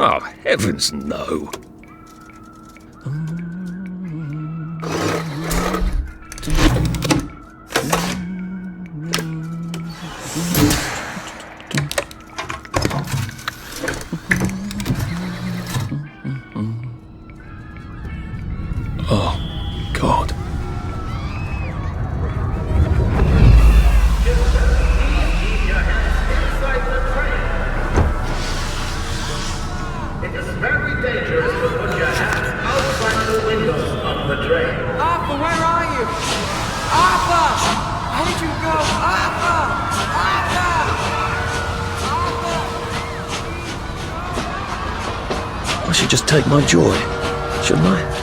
Oh, heavens no. Oh, God. It is very dangerous to put your hands outside the windows of the train. Arthur, where are you? Arthur! Where did you go? Arthur! Arthur! Arthur! I should just take my joy, shouldn't I?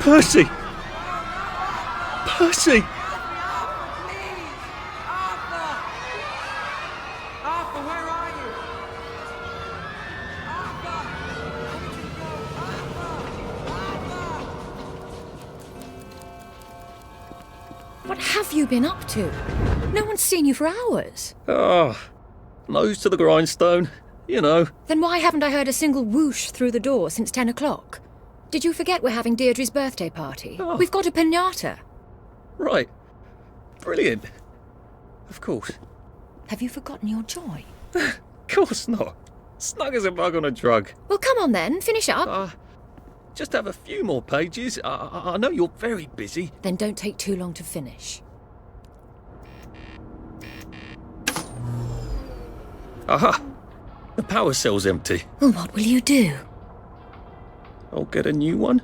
Percy! Percy! Please! Arthur! Arthur, where are you? Arthur! Where did you go? Arthur! What have you been up to? No one's seen you for hours. Ah, nose to the grindstone, you know. Then why haven't I heard a single whoosh through the door since 10 o'clock? Did you forget we're having Deirdre's birthday party? Oh. We've got a piñata. Right. Brilliant. Of course. Have you forgotten your joy? Of course not. Snug as a bug on a drug. Well, come on then, finish up. Just have a few more pages. I know you're very busy. Then don't take too long to finish. Aha! The power cell's empty. Well, what will you do? I'll get a new one.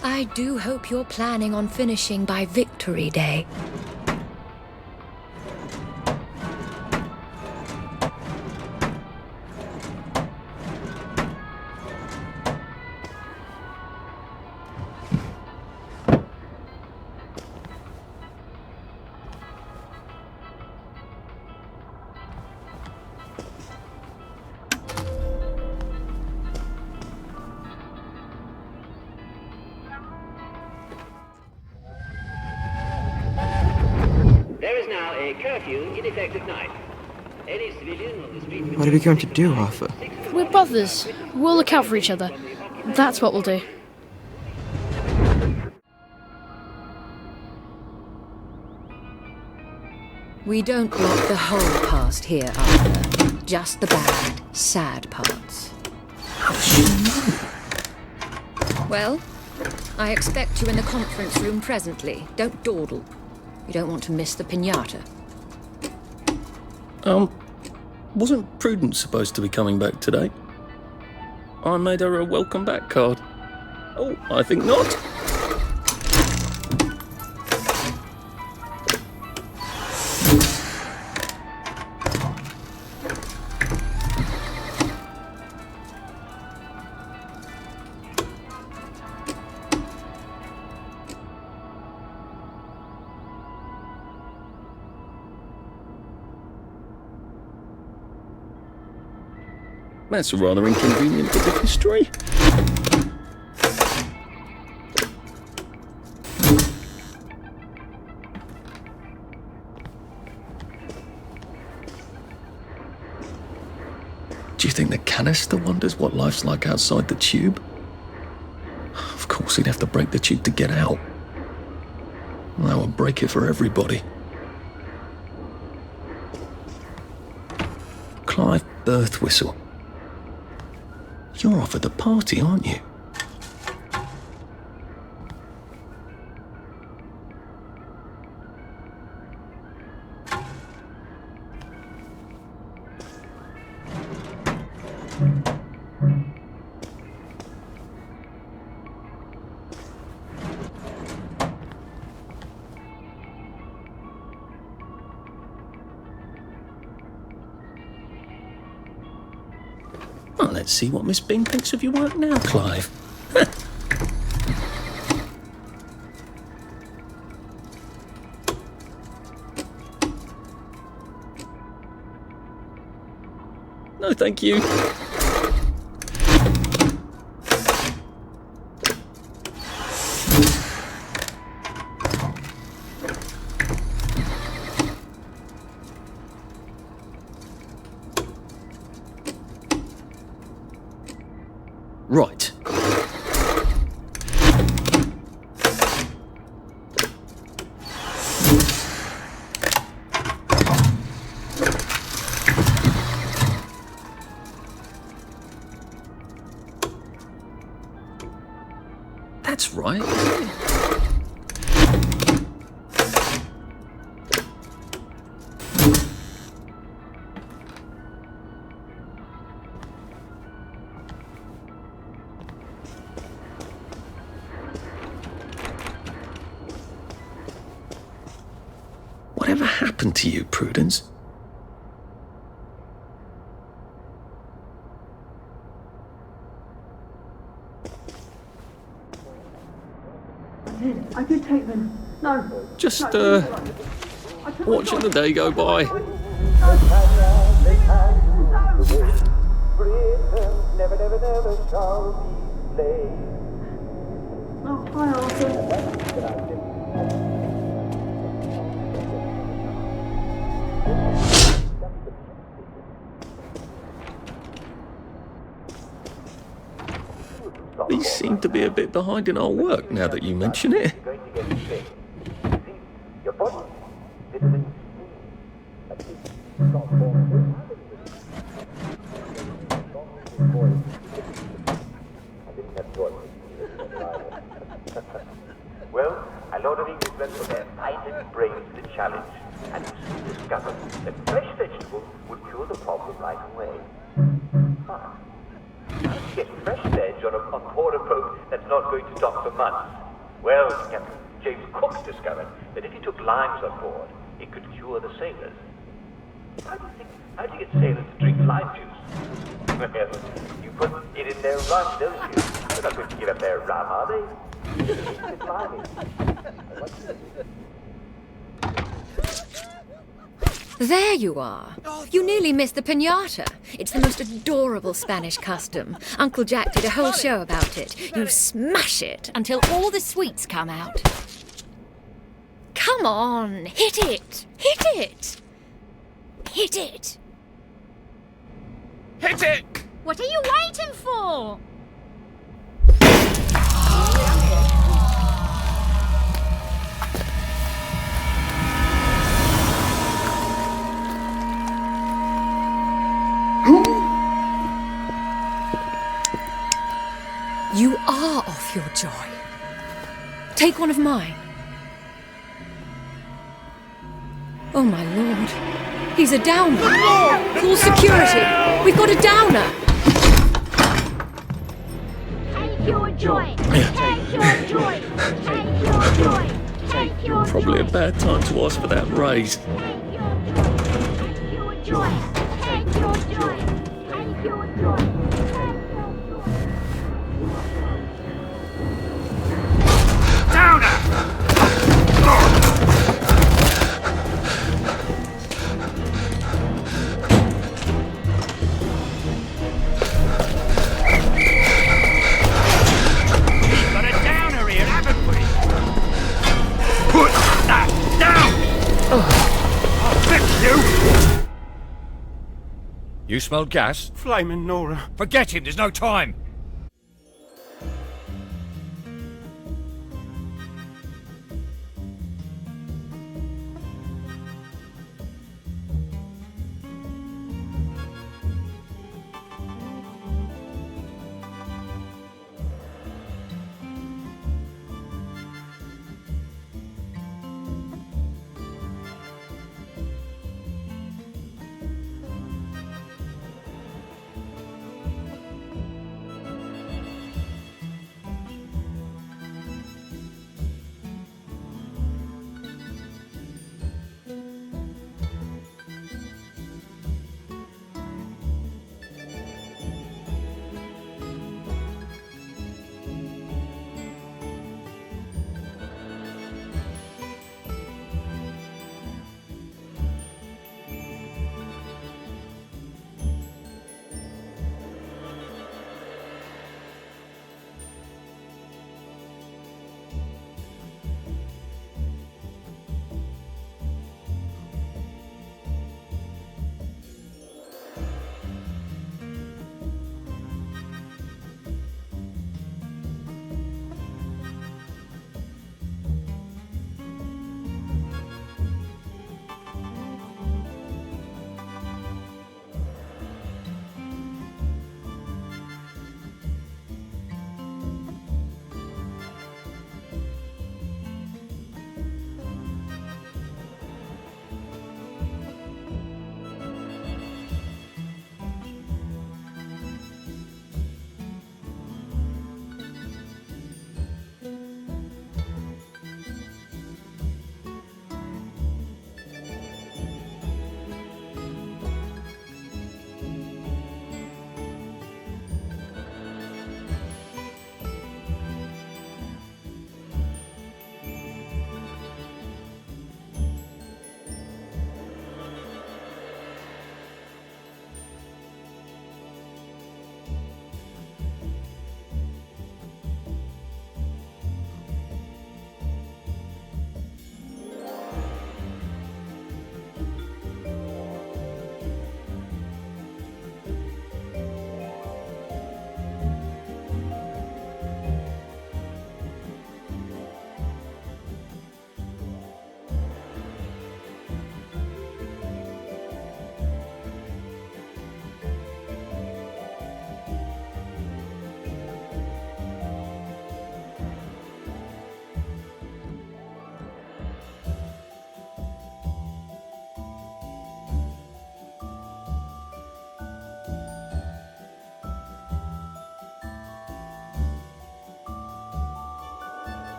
I do hope you're planning on finishing by Victory Day. Curfew in effect at night. Any civilian on the street. What are we going to do, Arthur? We're brothers. We'll look out for each other. That's what we'll do. We don't block the whole past here, Arthur. Just the bad, sad parts. How does she know? Well, I expect you in the conference room presently. Don't dawdle. You don't want to miss the piñata. Wasn't Prudence supposed to be coming back today? I made her a welcome back card. Oh, I think not. That's a rather inconvenient bit of history. Do you think the canister wonders what life's like outside the tube? Of course, he'd have to break the tube to get out. That would break it for everybody. Clive birth whistle. You're off at the party, aren't you? Well, let's see what Miss Bing thinks of your work now, Clive. No, thank you. Right. That's right, isn't it? Whatever happened to you, Prudence? I did take them. No. Just, watching the day go by. Never, never, never shall be late. Oh, hi, Arthur. These seem to be a bit behind in our work now that you mention it. Well, a lot of English went for their fighting brains to the challenge, and soon discovered that fresh vegetables would cure the problem right away. How to get fresh veg on a porter boat that's not going to dock for months? Well, Captain James Cook discovered that if he took limes on board, it could cure the sailors. How do you get sailors to drink lime juice? Well, you put it in their rum, don't you? They're not going to give up their rum, are they? It's limey. There you are. You nearly missed the piñata. It's the most adorable Spanish custom. Uncle Jack did a whole show about it. You smash it until all the sweets come out. Come on, hit it! Hit it! Hit it! Hit it! What are you waiting for? You are off your joy. Take one of mine. Oh my lord. He's a downer. Call security. We've got a downer. Take your joy. Take your joy. Take your joy. Take your joy. Probably a bad time to ask for that raise. Take your joy. Take your joy. Take your joy. You smelled gas? Flaming Nora. Forget him, there's no time!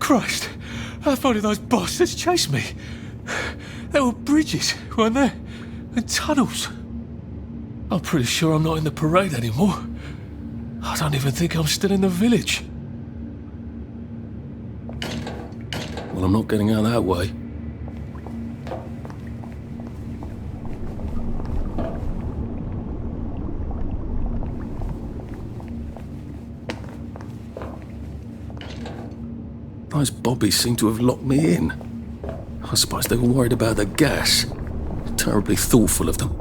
Christ, how far did those bastards chase me? There were bridges, weren't there? And tunnels. I'm pretty sure I'm not in the parade anymore. I don't even think I'm still in the village. Well, I'm not getting out that way. Those bobbies seem to have locked me in. I suppose they were worried about the gas. Terribly thoughtful of them.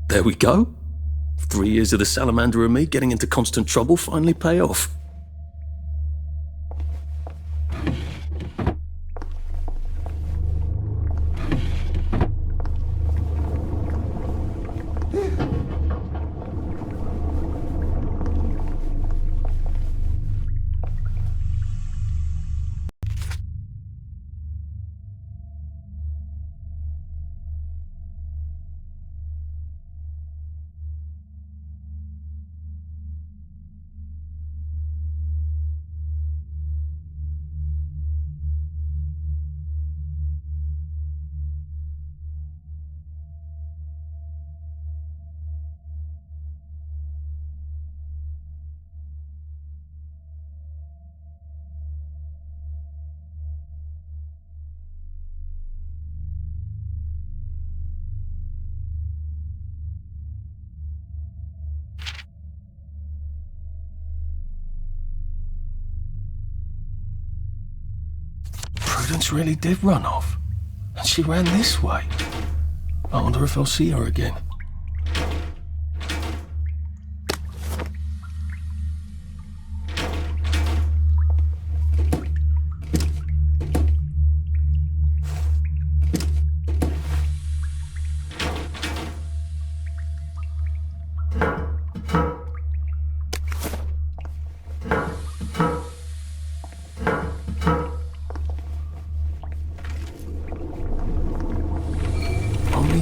There we go. 3 years of the salamander and me getting into constant trouble finally pay off. evidence really did run off. And she ran this way. I wonder if I'll see her again.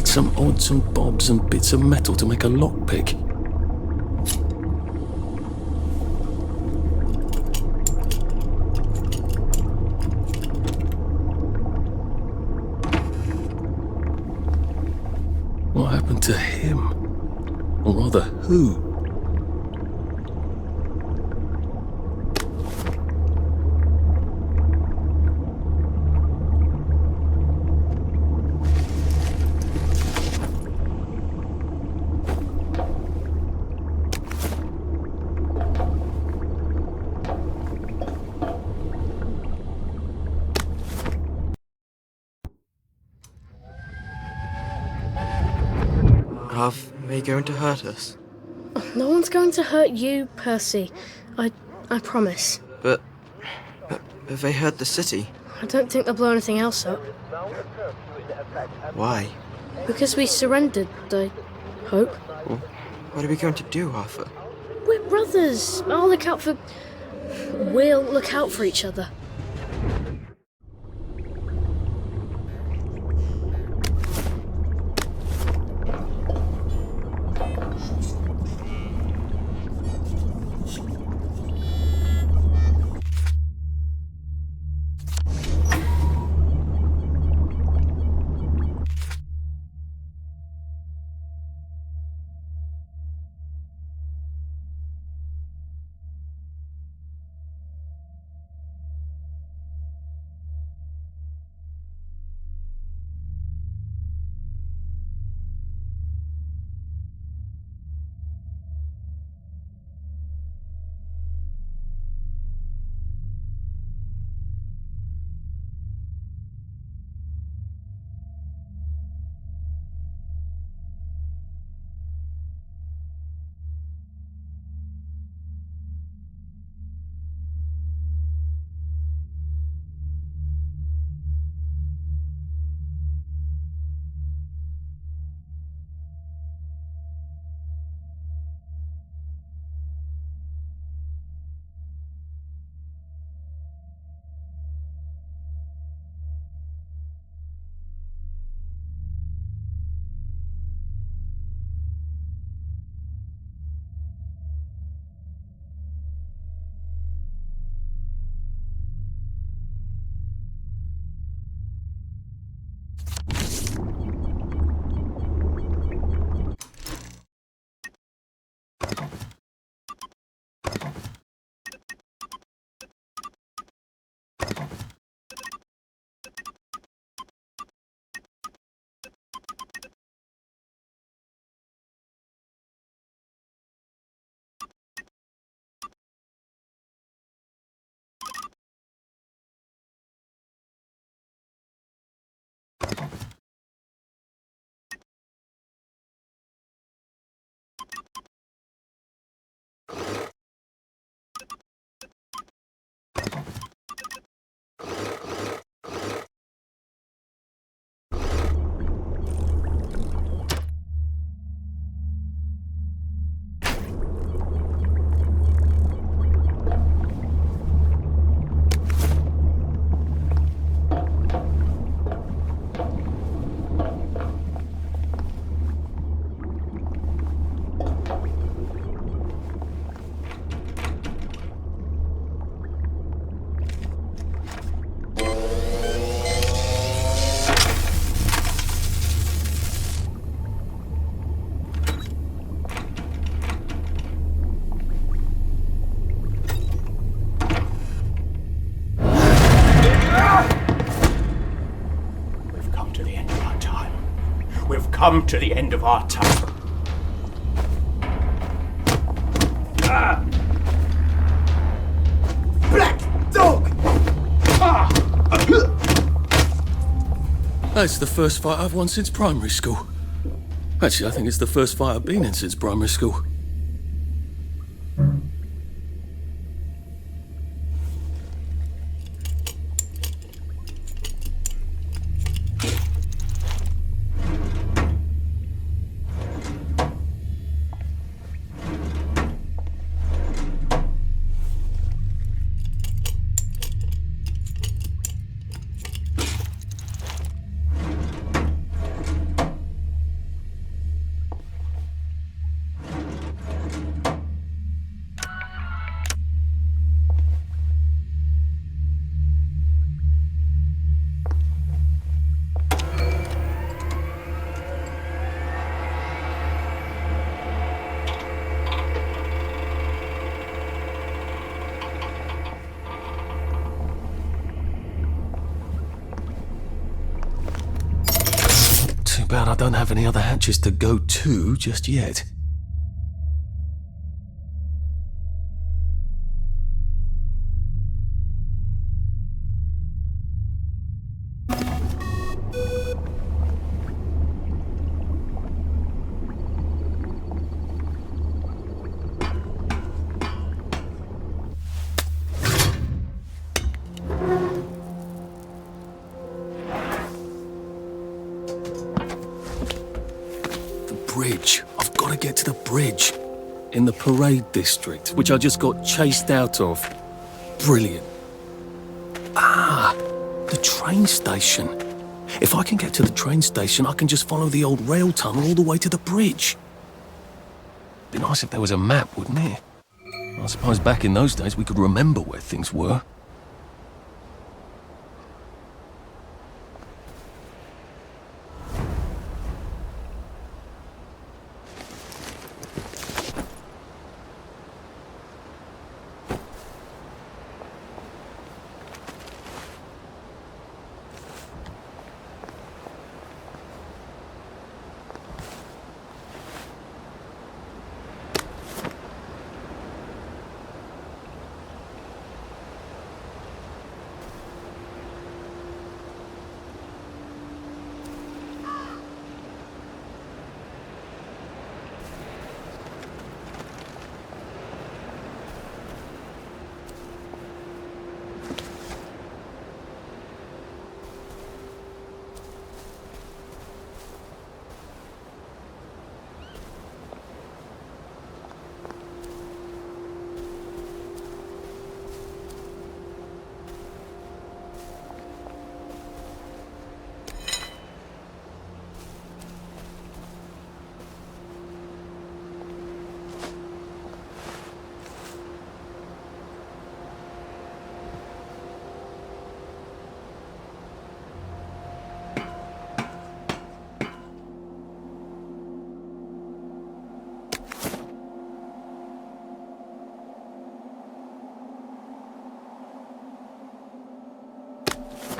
Some odds and bobs and bits of metal to make a lockpick. What happened to him? Or rather, who? Are they going to hurt us? No one's going to hurt you, Percy. I promise. But have they hurt the city? I don't think they'll blow anything else up. Why? Because we surrendered, I hope. Well, what are we going to do, Arthur? We're brothers. We'll look out for each other. come to the end of our time. Black dog! That's the first fight I've won since primary school. Actually, I think it's the first fight I've been in since primary school. Too bad I don't have any other hatches to go to just yet. Bridge. I've got to get to the bridge. In the parade district, which I just got chased out of. Brilliant. Ah, the train station. If I can get to the train station, I can just follow the old rail tunnel all the way to the bridge. Be nice if there was a map, wouldn't it? I suppose back in those days we could remember where things were.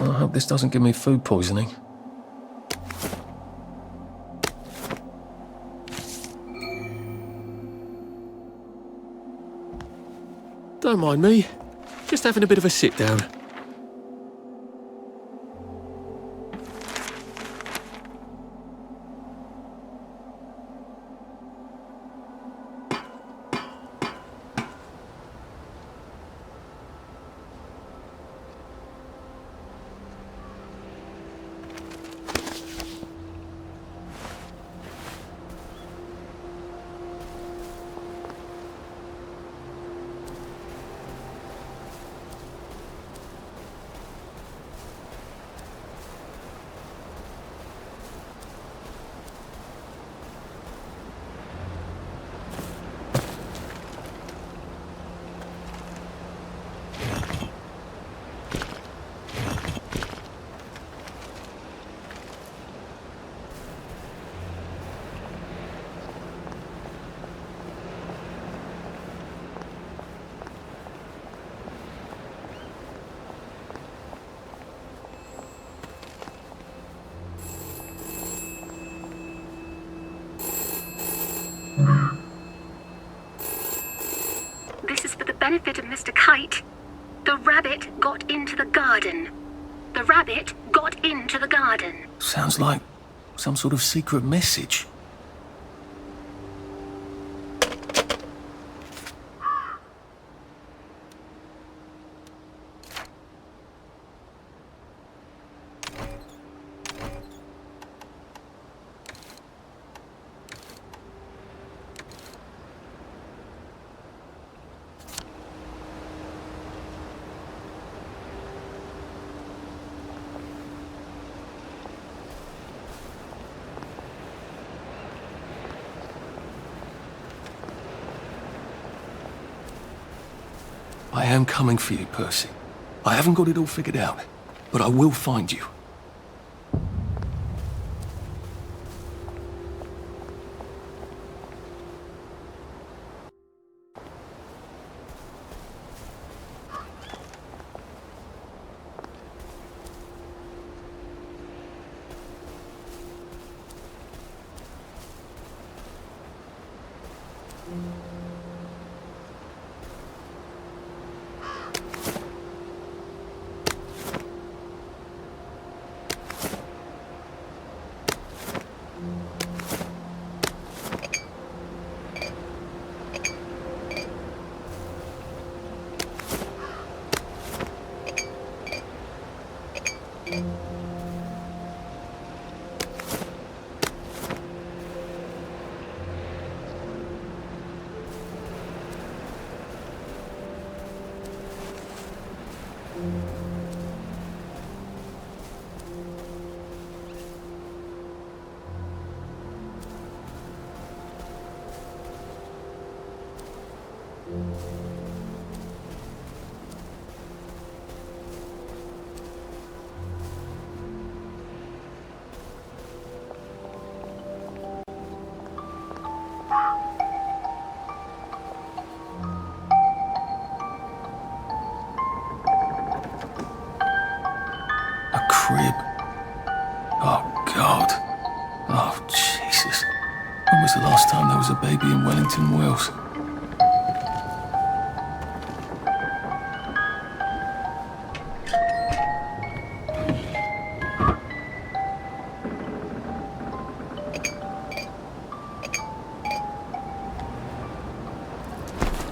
I hope this doesn't give me food poisoning. Don't mind me. Just having a bit of a sit down. This is for the benefit of Mr. Kite. The rabbit got into the garden. The rabbit got into the garden. Sounds like some sort of secret message. I am coming for you, Percy. I haven't got it all figured out, but I will find you. Crib. Oh, God. Oh, Jesus. When was the last time there was a baby in Wellington, Wales?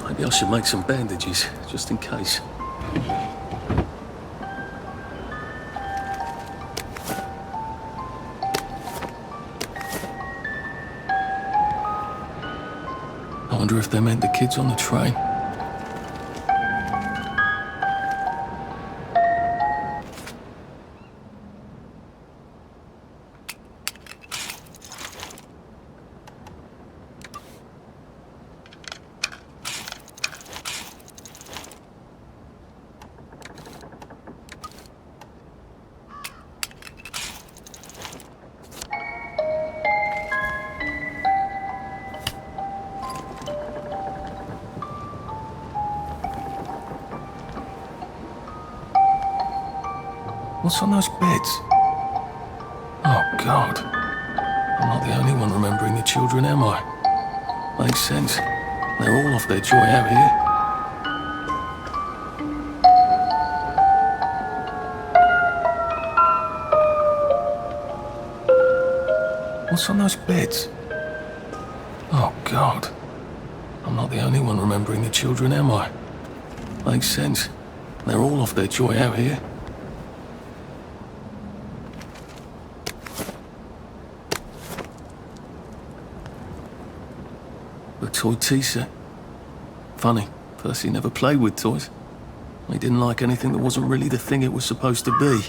Maybe I should make some bandages, just in case. I wonder if they meant the kids on the train. What's on those beds? Oh, God. I'm not the only one remembering the children, am I? Makes sense. They're all off their joy out here. What's on those beds? Oh, God. I'm not the only one remembering the children, am I? Makes sense. They're all off their joy out here. A toy tea set. Funny, Percy never played with toys. He didn't like anything that wasn't really the thing it was supposed to be.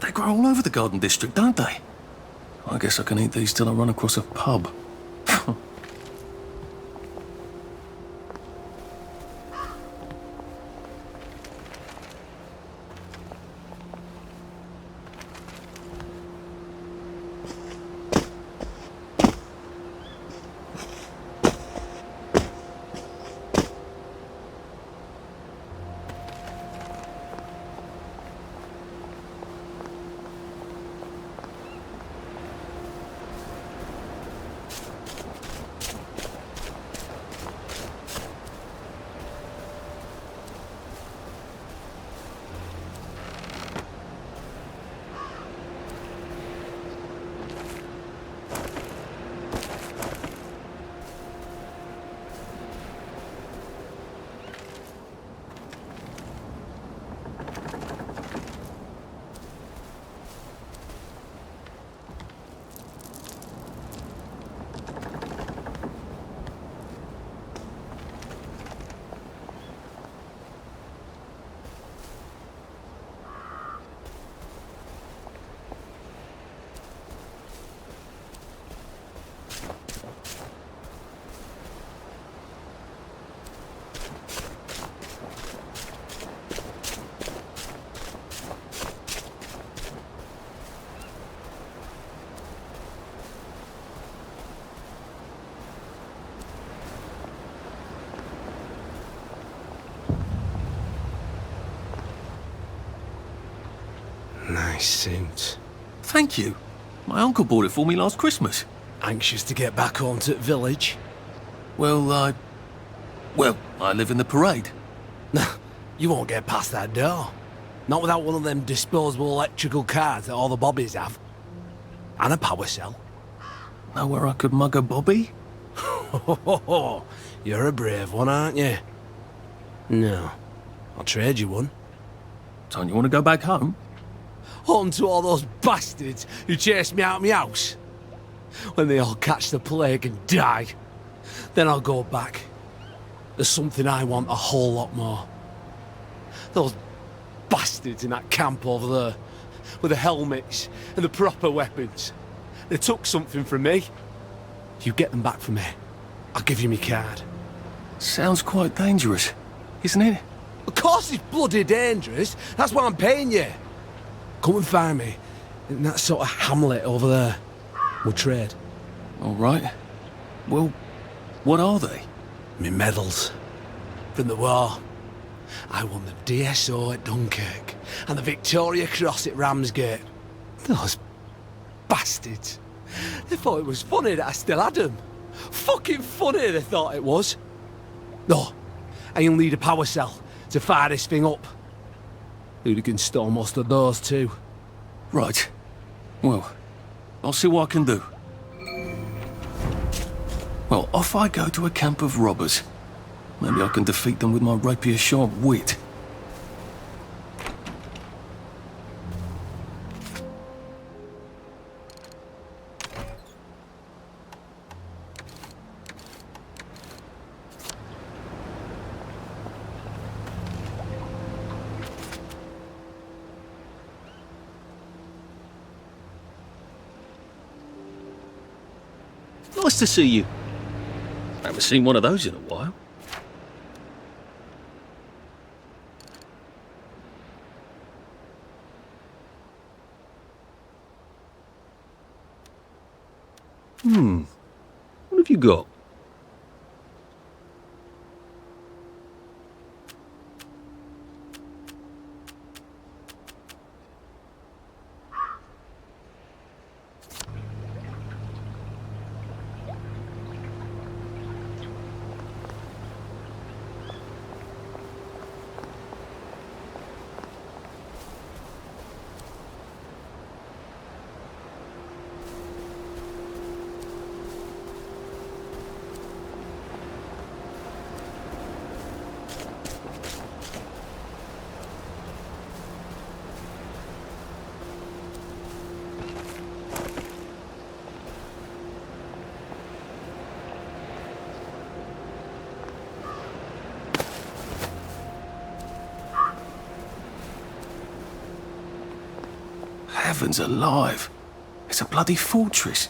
They grow all over the Garden District, don't they? I guess I can eat these till I run across a pub. Nice suit. Thank you. My uncle bought it for me last Christmas. Anxious to get back home to the village? Well, I live in the parade. You won't get past that door. Not without one of them disposable electrical cars that all the bobbies have. And a power cell. Know where I could mug a bobby? You're a brave one, aren't you? No. I'll trade you one. Don't you want to go back home? Home to all those bastards who chased me out of my house. When they all catch the plague and die, then I'll go back. There's something I want a whole lot more. Those bastards in that camp over there, with the helmets and the proper weapons. They took something from me. You get them back from me, I'll give you my card. Sounds quite dangerous, isn't it? Of course it's bloody dangerous. That's why I'm paying you. Come and find me in that sort of hamlet over there. We'll trade. All right. Well, what are they? Me medals. From the war. I won the DSO at Dunkirk and the Victoria Cross at Ramsgate. Those bastards. They thought it was funny that I still had them. Fucking funny they thought it was. No, I'll need a power cell to fire this thing up. Hooligans stole most of those too. Right. Well, I'll see what I can do. Well, off I go to a camp of robbers. Maybe I can defeat them with my rapier-sharp wit. Nice to see you. I haven't seen one of those in a while. What have you got? heaven's alive. It's a bloody fortress.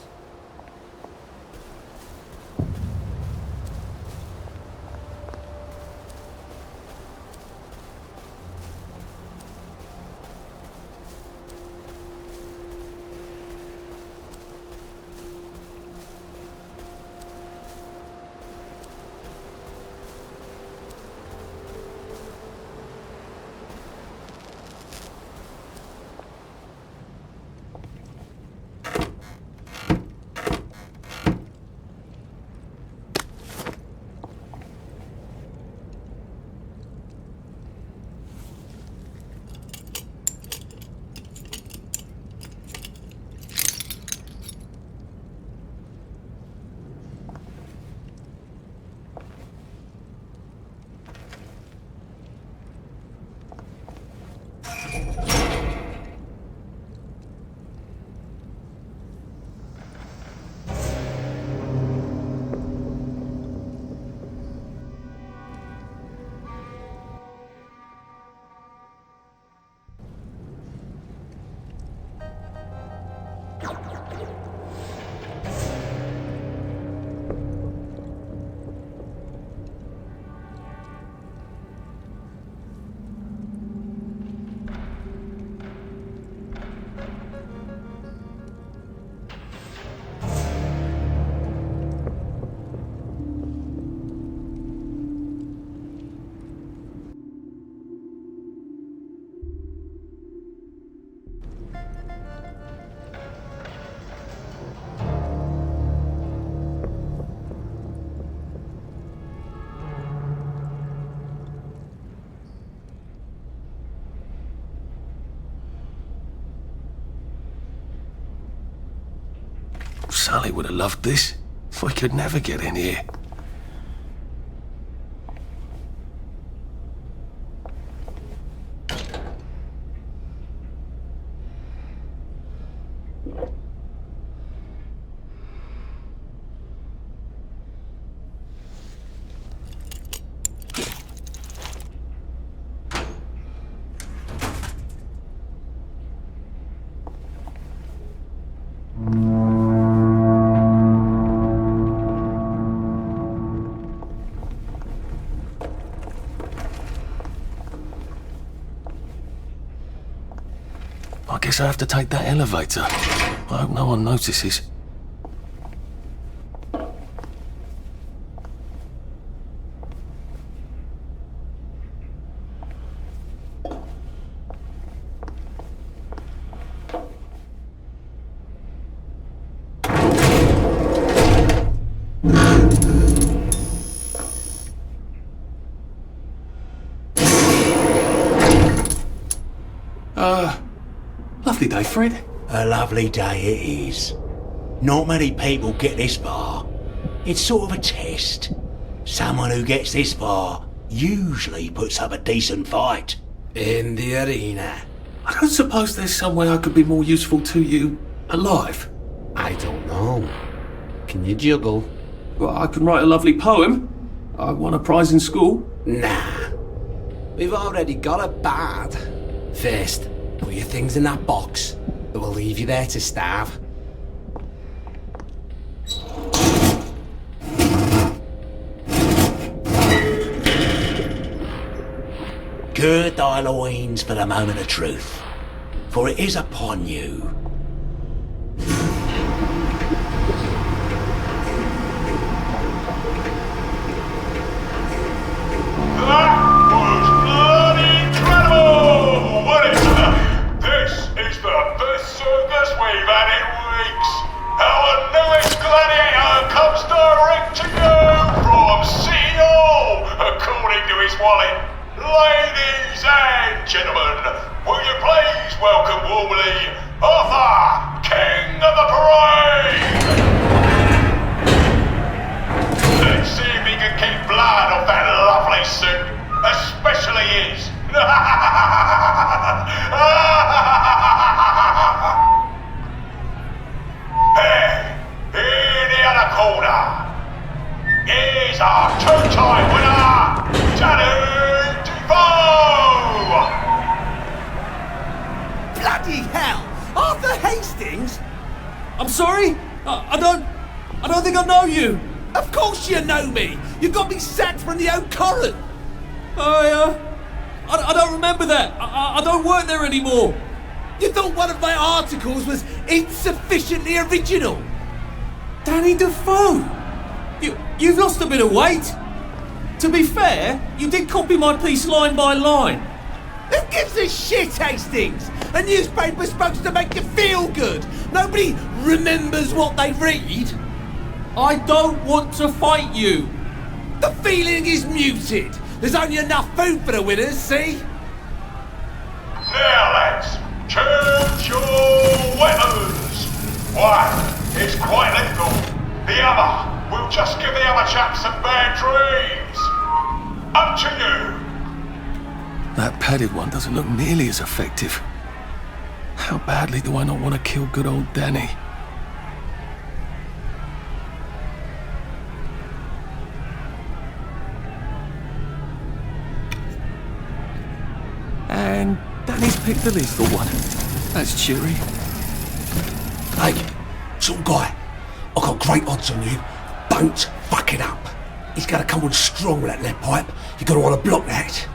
Sally would have loved this. We could never get in here. I guess I have to take that elevator. I hope no one notices. Lovely day, Fred. A lovely day it is. Not many people get this far. It's sort of a test. Someone who gets this far usually puts up a decent fight. In the arena. I don't suppose there's some way I could be more useful to you alive. I don't know. Can you juggle? Well, I can write a lovely poem. I won a prize in school. Nah. We've already got a bard. First, put your things in that box. It will leave you there to starve. Gird thy loins for the moment of truth, for it is upon you. Ladies and gentlemen, will you please welcome warmly Arthur, King of the Parade! Let's see if he can keep blood off that lovely suit, especially his. Hey, in the other corner, is our two-time winner, Johnny! Bloody hell! Arthur Arthur Hastings? I'm sorry? I don't think I know you. Of course you know me. You got me sacked from the old Corran. I don't remember that. I don't work there anymore. You thought one of my articles was insufficiently original? Danny Defoe! You've lost a bit of weight. To be fair, you did copy my piece line by line. Who gives a shit, Hastings? A newspaper's supposed to make you feel good. Nobody remembers what they read. I don't want to fight you. The feeling is muted. There's only enough food for the winners, see? Now, lads, choose your weapons. One is quite lethal. The other will just give the other chap some bad dreams. Up to you. That padded one doesn't look nearly as effective. How badly do I not want to kill good old Danny? And Danny's picked the lethal one. That's cheery. Hey, some guy, I've got great odds on you. Don't fuck it up. He's gonna come on strong with that lead pipe. You're gonna want to block that.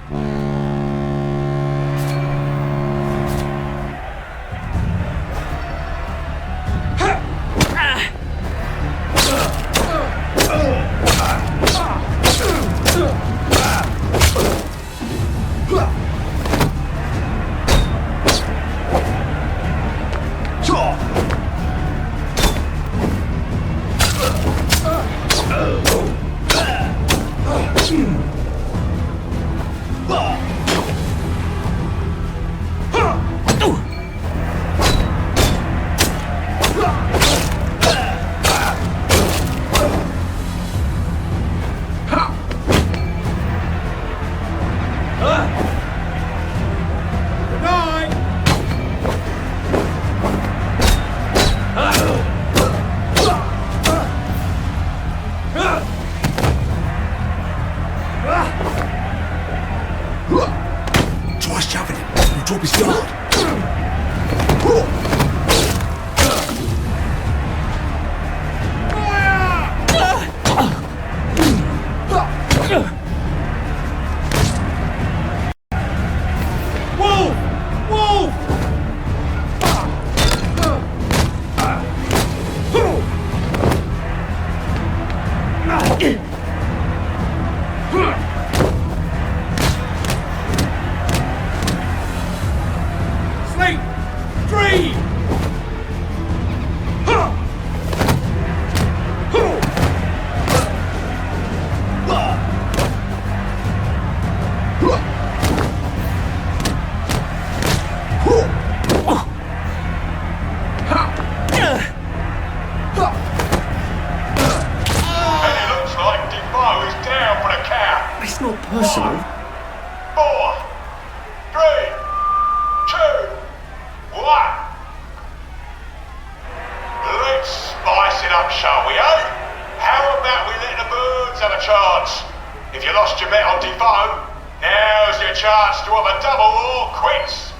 If you lost your bet on Defoe, now's your chance to have a double or quits.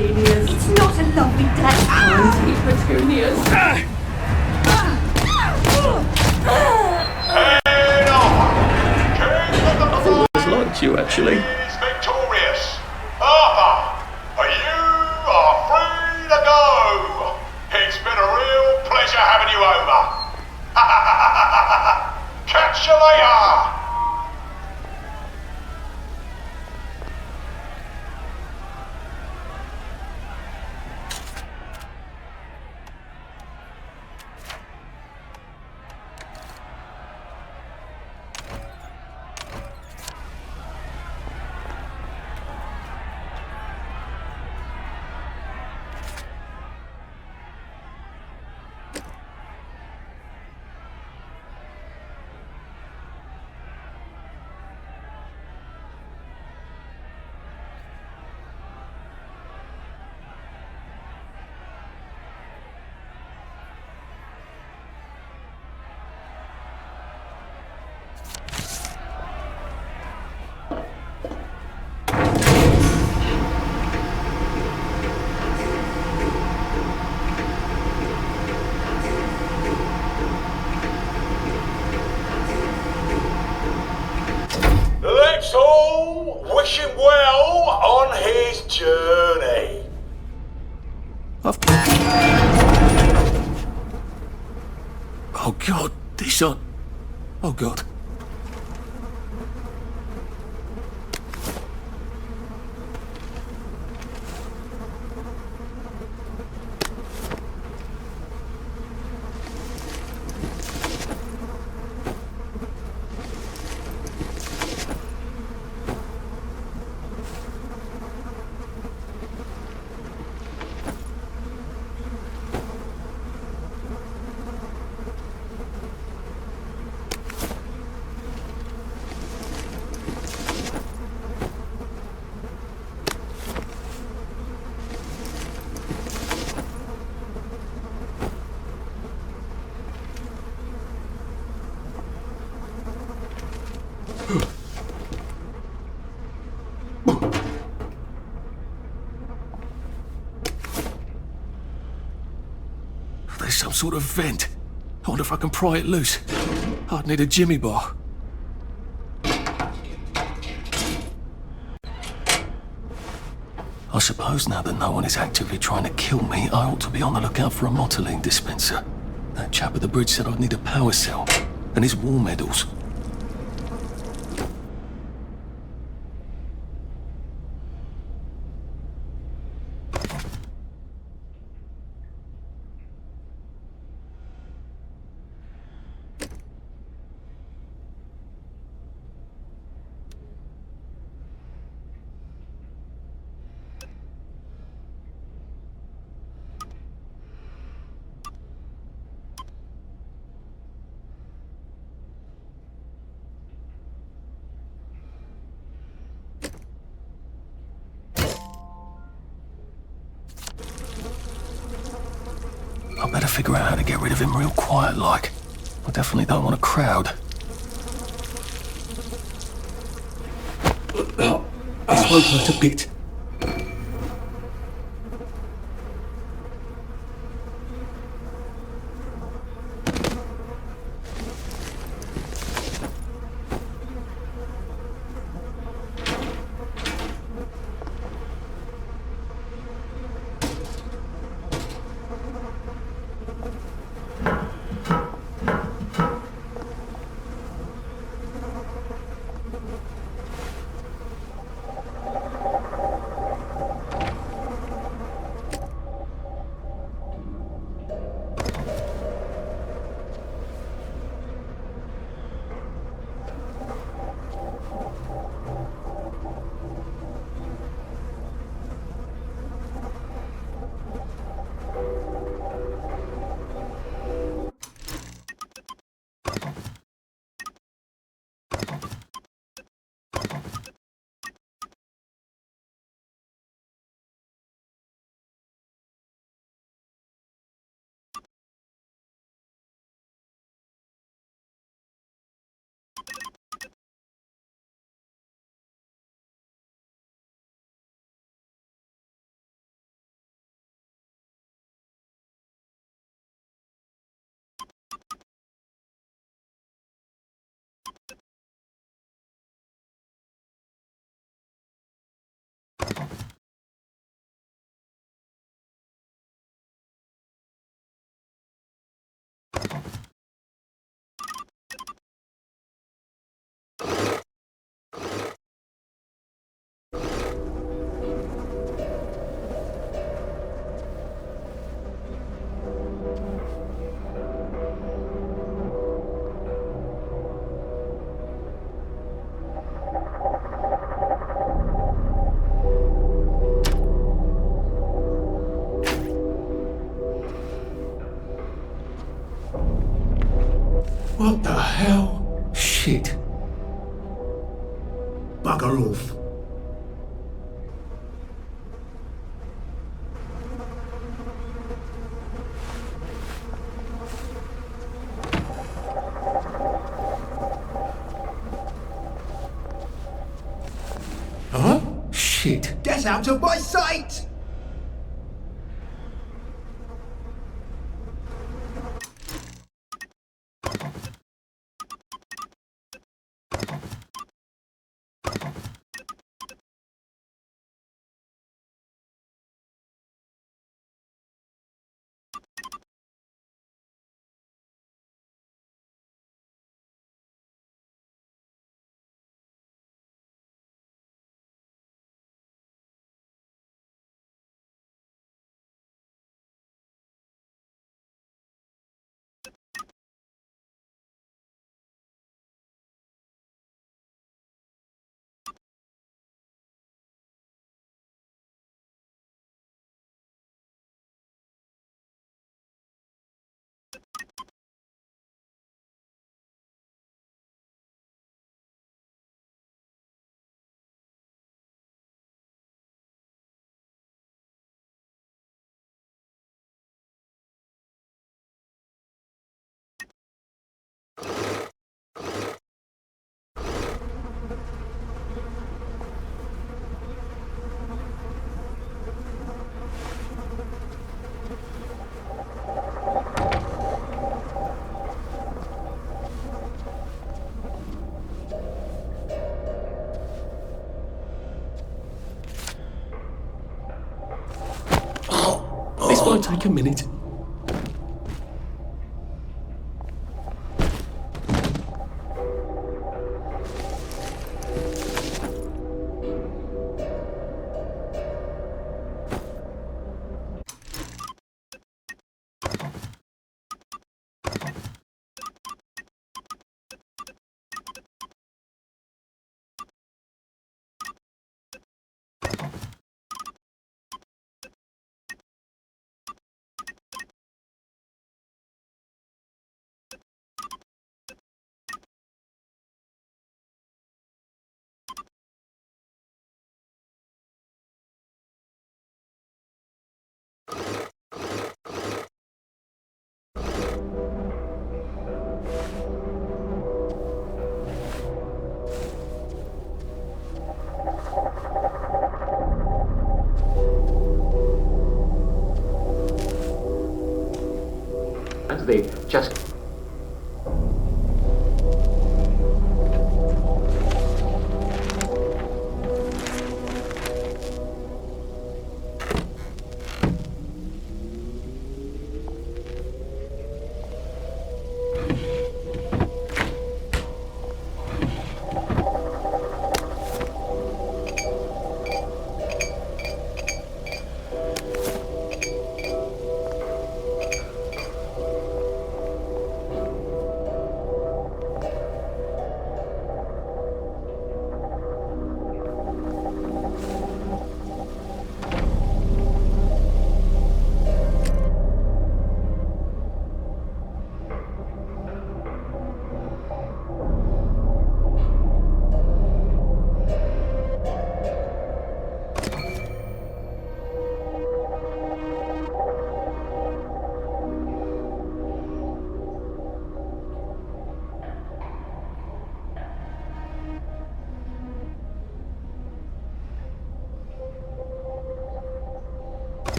It's not a lovely day. Auntie Petunias. Head on! I've always liked you, actually. Is victorious. Arthur, you are free to go! Wish him well on his journey. Oh God, these aren't... Oh God. There's some sort of vent. I wonder if I can pry it loose. I'd need a jimmy bar. I suppose now that no one is actively trying to kill me, I ought to be on the lookout for a motoline dispenser. That chap at the bridge said I'd need a power cell. And his war medals. I better figure out how to get rid of him real quiet-like. I definitely don't want a crowd. This won't hurt a bit. What the hell? Shit. Bugger off. Huh? Shit. Get out of my sight! thought I'd take a minute. They just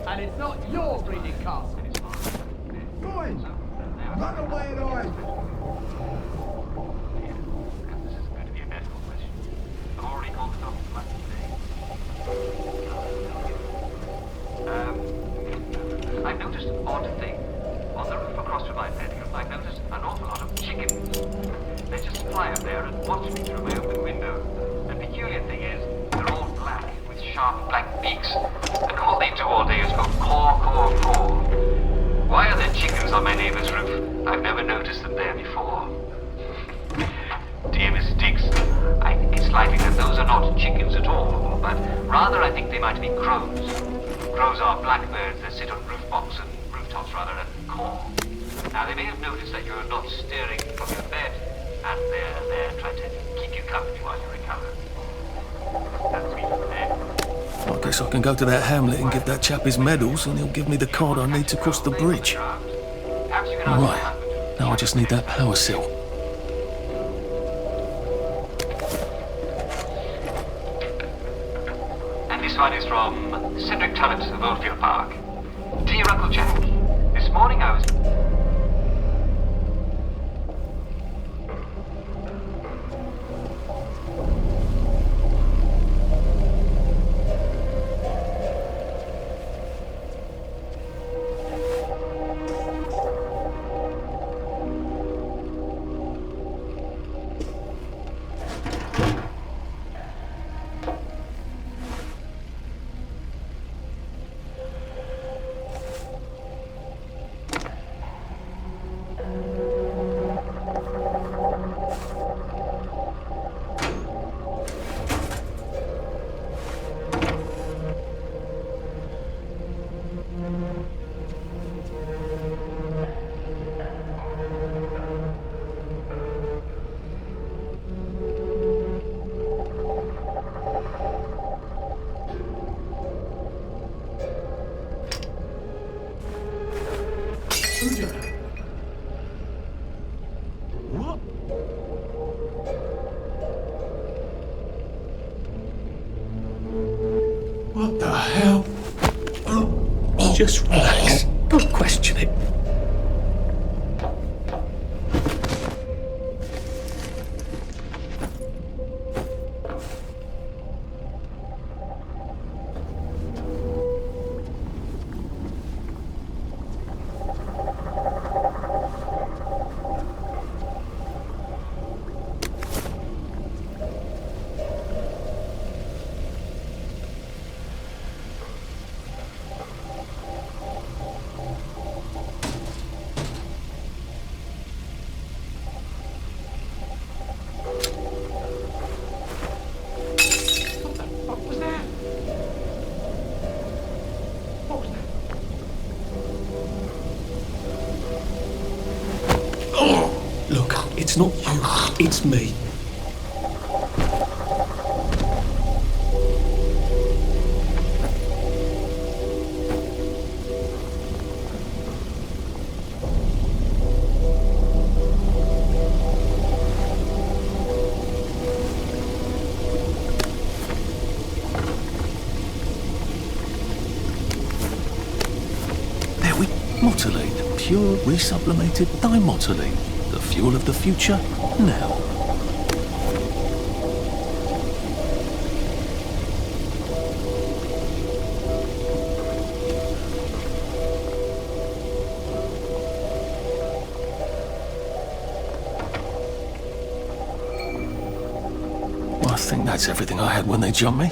And it's not your breeding castle. Boys, run away and hide. This is going to be a medical question. I've already called the doctor back today. I've noticed an odd thing. On the roof across from my bedroom, I've noticed an awful lot of chickens. They just fly up there and watch me through my open window. The peculiar thing is, they're all black, with sharp black beaks. And all they do all day is go caw, caw, caw. Why are there chickens on my neighbor's roof? I've never noticed them there before. Dear Miss Dixon, I think it's likely that those are not chickens at all, but rather I think they might be crows. Crows are blackbirds that sit on rooftops and and caw. Now they may have noticed that you're not stirring from your bed, and they're there trying to keep you company while you recover. That's me from there. I guess I can go to that hamlet and give that chap his medals, and he'll give me the card I need to cross the bridge. Right, now I just need that power cell. And this one is from Cedric Tullett of Oldfield Park. Dear Uncle Jack, this morning I was... What the hell? Just relax. Don't question it. Look, it's not you, it's me. There we motoline, pure resublimated dimotoline. The fuel of the future, now. I think that's everything I had when they jumped me.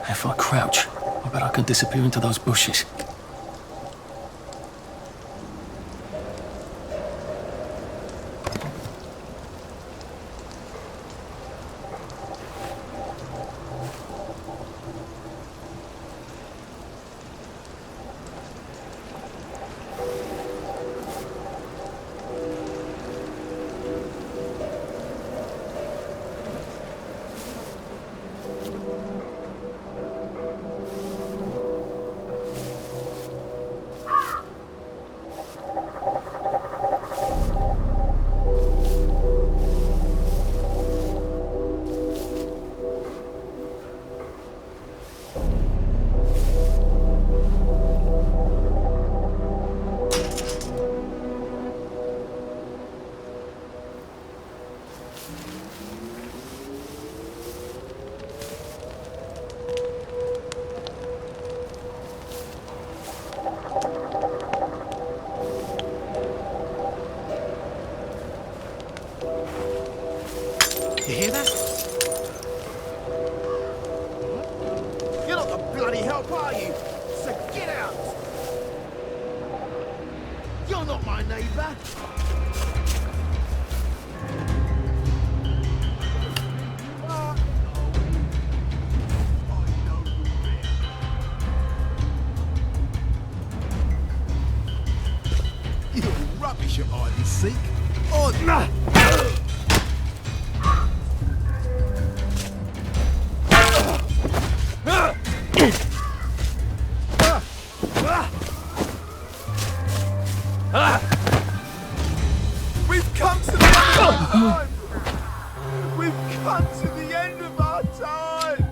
If I crouch, I bet I can disappear into those bushes. You hear that? You're not the bloody help, are you? So get out! You're not my neighbour! You're rubbish at hide and seek. Oh, no! We've come to the end of our time! We've come to the end of our time!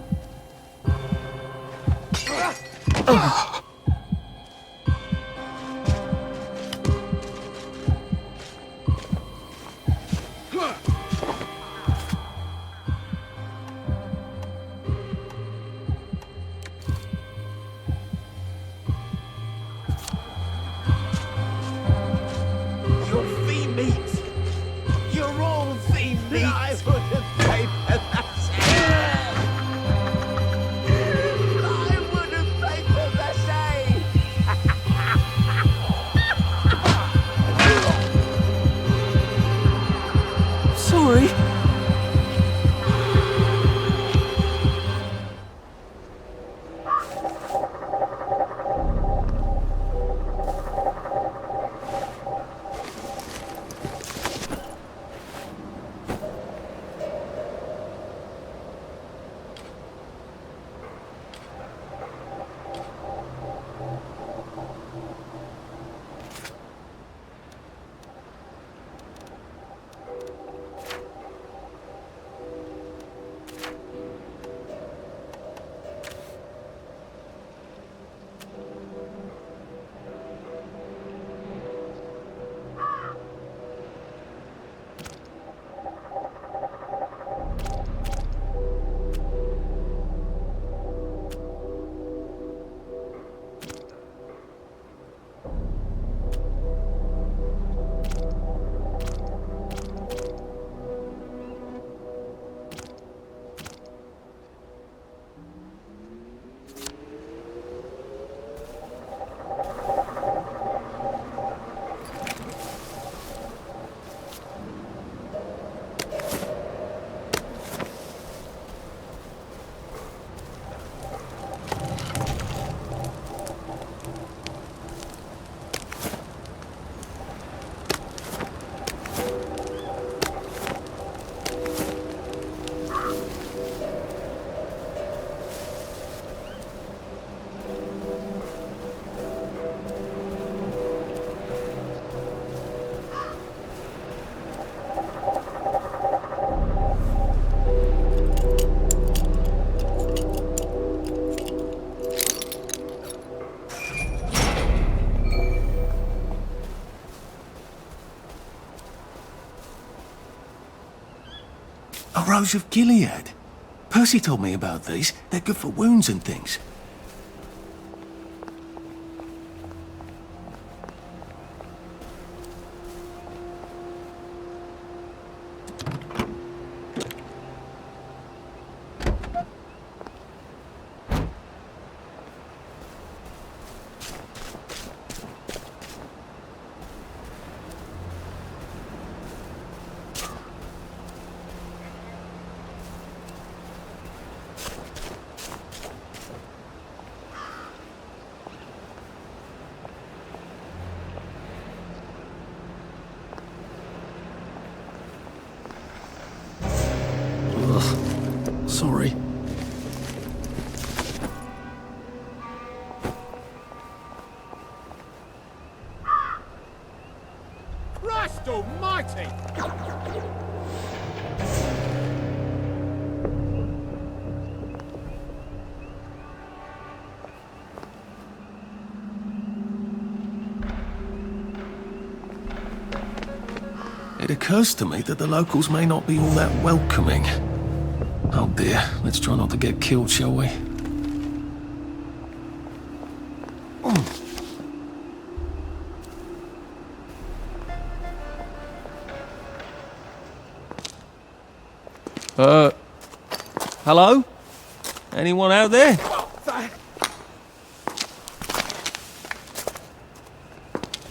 You're fee meat! You're all fee meat! I wouldn't pay for that! I wouldn't pay for that! Sorry. A rose of Gilead. Percy told me about these. They're good for wounds and things. Sorry. Christ almighty! It occurs to me that the locals may not be all that welcoming. Oh dear, let's try not to get killed, shall we? Hello? Anyone out there?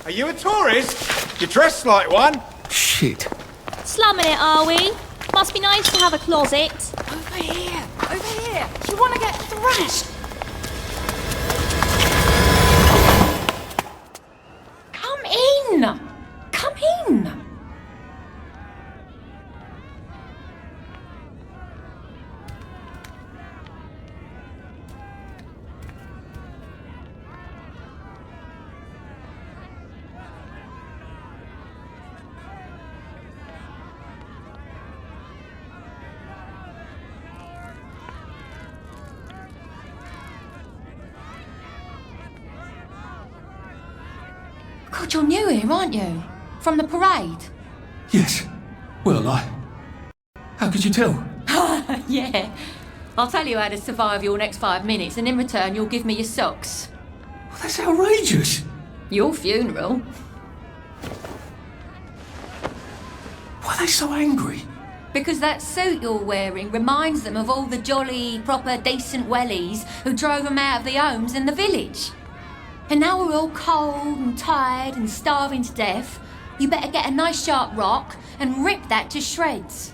Are you a tourist? You're dressed like one. Shit. Slumming it, are we? Must be nice to have a closet. Over here! Over here! Do you want to get thrashed? Come in! Come in! God, you're new here, aren't you? From the parade? Yes. Well, how could you tell? Yeah. I'll tell you how to survive your next 5 minutes, and in return you'll give me your socks. Well, that's outrageous. Your funeral. Why are they so angry? Because that suit you're wearing reminds them of all the jolly, proper, decent wellies who drove them out of their homes in the village. And now we're all cold and tired and starving to death. You better get a nice sharp rock and rip that to shreds.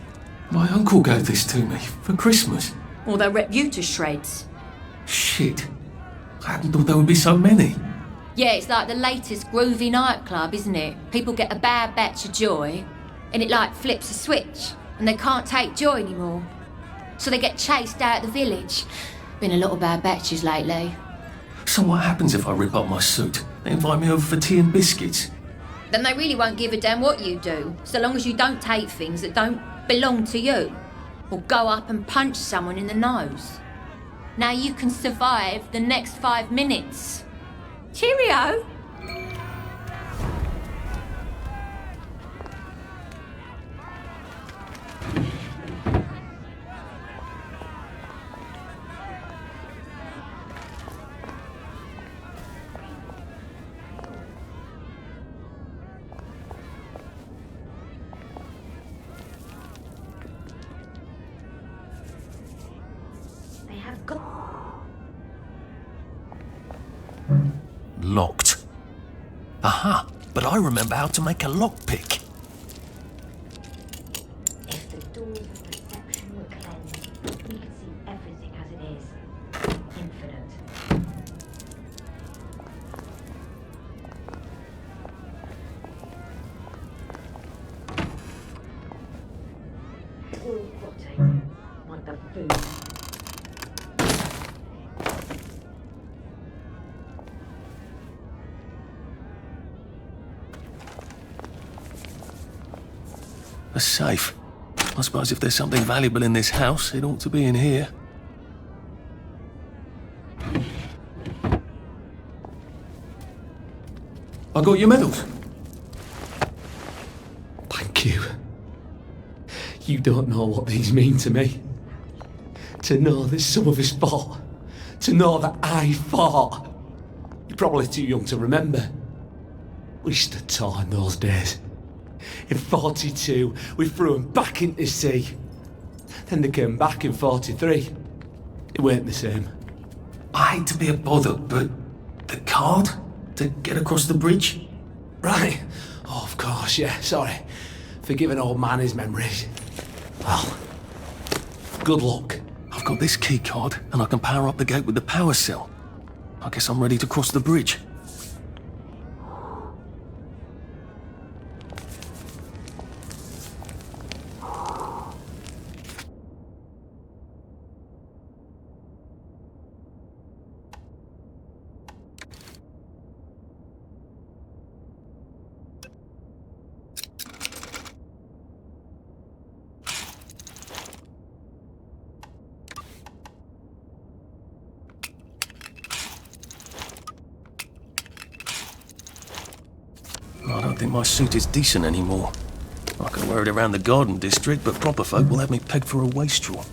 My uncle gave this to me for Christmas. Or they'll rip you to shreds. Shit. I hadn't thought there would be so many. Yeah, it's like the latest groovy nightclub, isn't it? People get a bad batch of joy, and it like flips a switch, and they can't take joy anymore. So they get chased out of the village. Been a lot of bad batches lately. So what happens if I rip up my suit? They invite me over for tea and biscuits. Then they really won't give a damn what you do, so long as you don't take things that don't belong to you. Or go up and punch someone in the nose. Now you can survive the next 5 minutes. Cheerio! Locked. Aha! But I remember how to make a lockpick. If the doors of perception were cleansed, we could see everything as it is. Infinite. All rotting, like the food. A safe. I suppose if there's something valuable in this house, it ought to be in here. I got your medals. Thank you. You don't know what these mean to me. To know that some of us fought. To know that I fought. You're probably too young to remember. We stood tall in those days. In 42, we threw them back into the sea. Then they came back in 43. It weren't the same. I hate to be a bother, but the card to get across the bridge? Right. Oh, of course, yeah, sorry. Forgive an old man his memories. Well, good luck. I've got this key card, and I can power up the gate with the power cell. I guess I'm ready to cross the bridge. I don't think my suit is decent anymore. I can wear it around the garden district, but proper folk will have me pegged for a wastrel.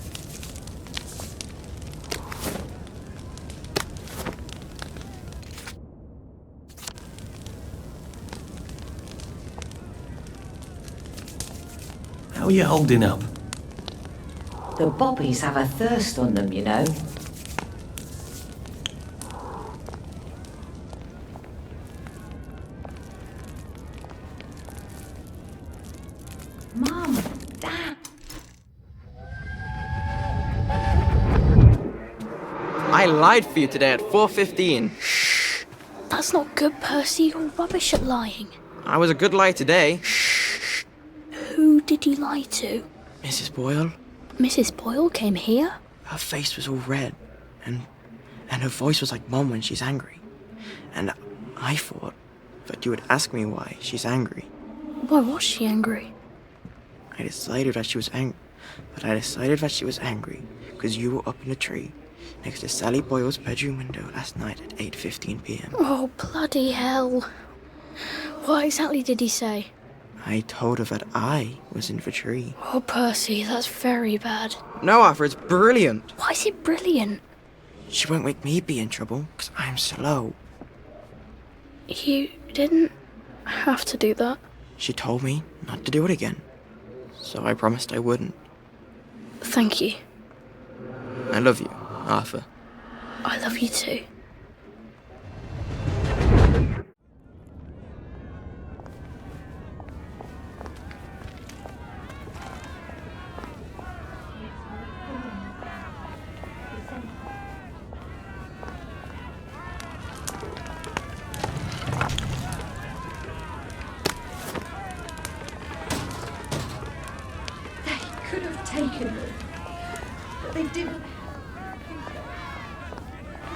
How are you holding up? The bobbies have a thirst on them, you know. Mum, Dad. I lied for you today at 4:15. That's not good, Percy. You're rubbish at lying. I was a good lie today. Who did you lie to? Mrs. Boyle. Mrs. Boyle came here? Her face was all red, and her voice was like Mom when she's angry. And I thought that you would ask me why she's angry. Why was she angry? I decided that she was angry because you were up in a tree next to Sally Boyle's bedroom window last night at 8:15 p.m. Oh, bloody hell. What exactly did he say? I told her that I was in the tree. Oh, Percy, that's very bad. No, Arthur, it's brilliant. Why is it brilliant? She won't make me be in trouble, because I'm slow. You didn't have to do that. She told me not to do it again, so I promised I wouldn't. Thank you. I love you, Arthur. I love you too. Could have taken them, but they didn't.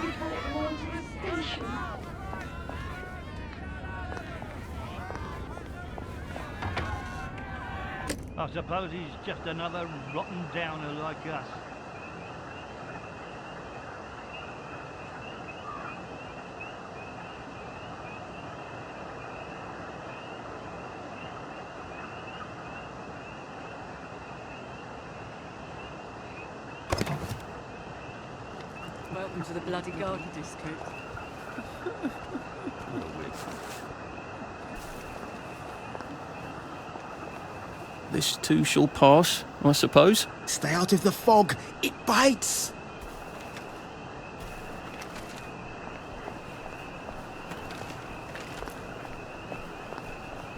We brought them all to the station. I suppose he's just another rotten downer like us. Welcome to the bloody garden district. This too shall pass, I suppose. Stay out of the fog. It bites.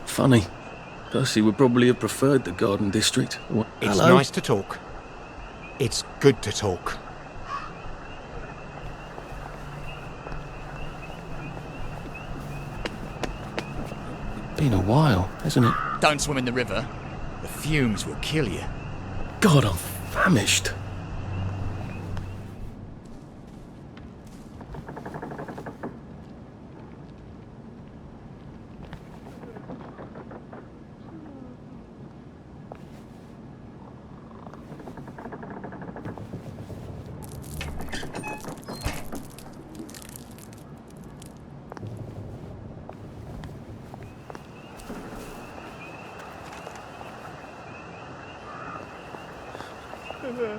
Funny. Percy would probably have preferred the garden district. It's Hello? nice to talk. It's good to talk. Been a while, hasn't it? Don't swim in the river. The fumes will kill you. God, I'm famished.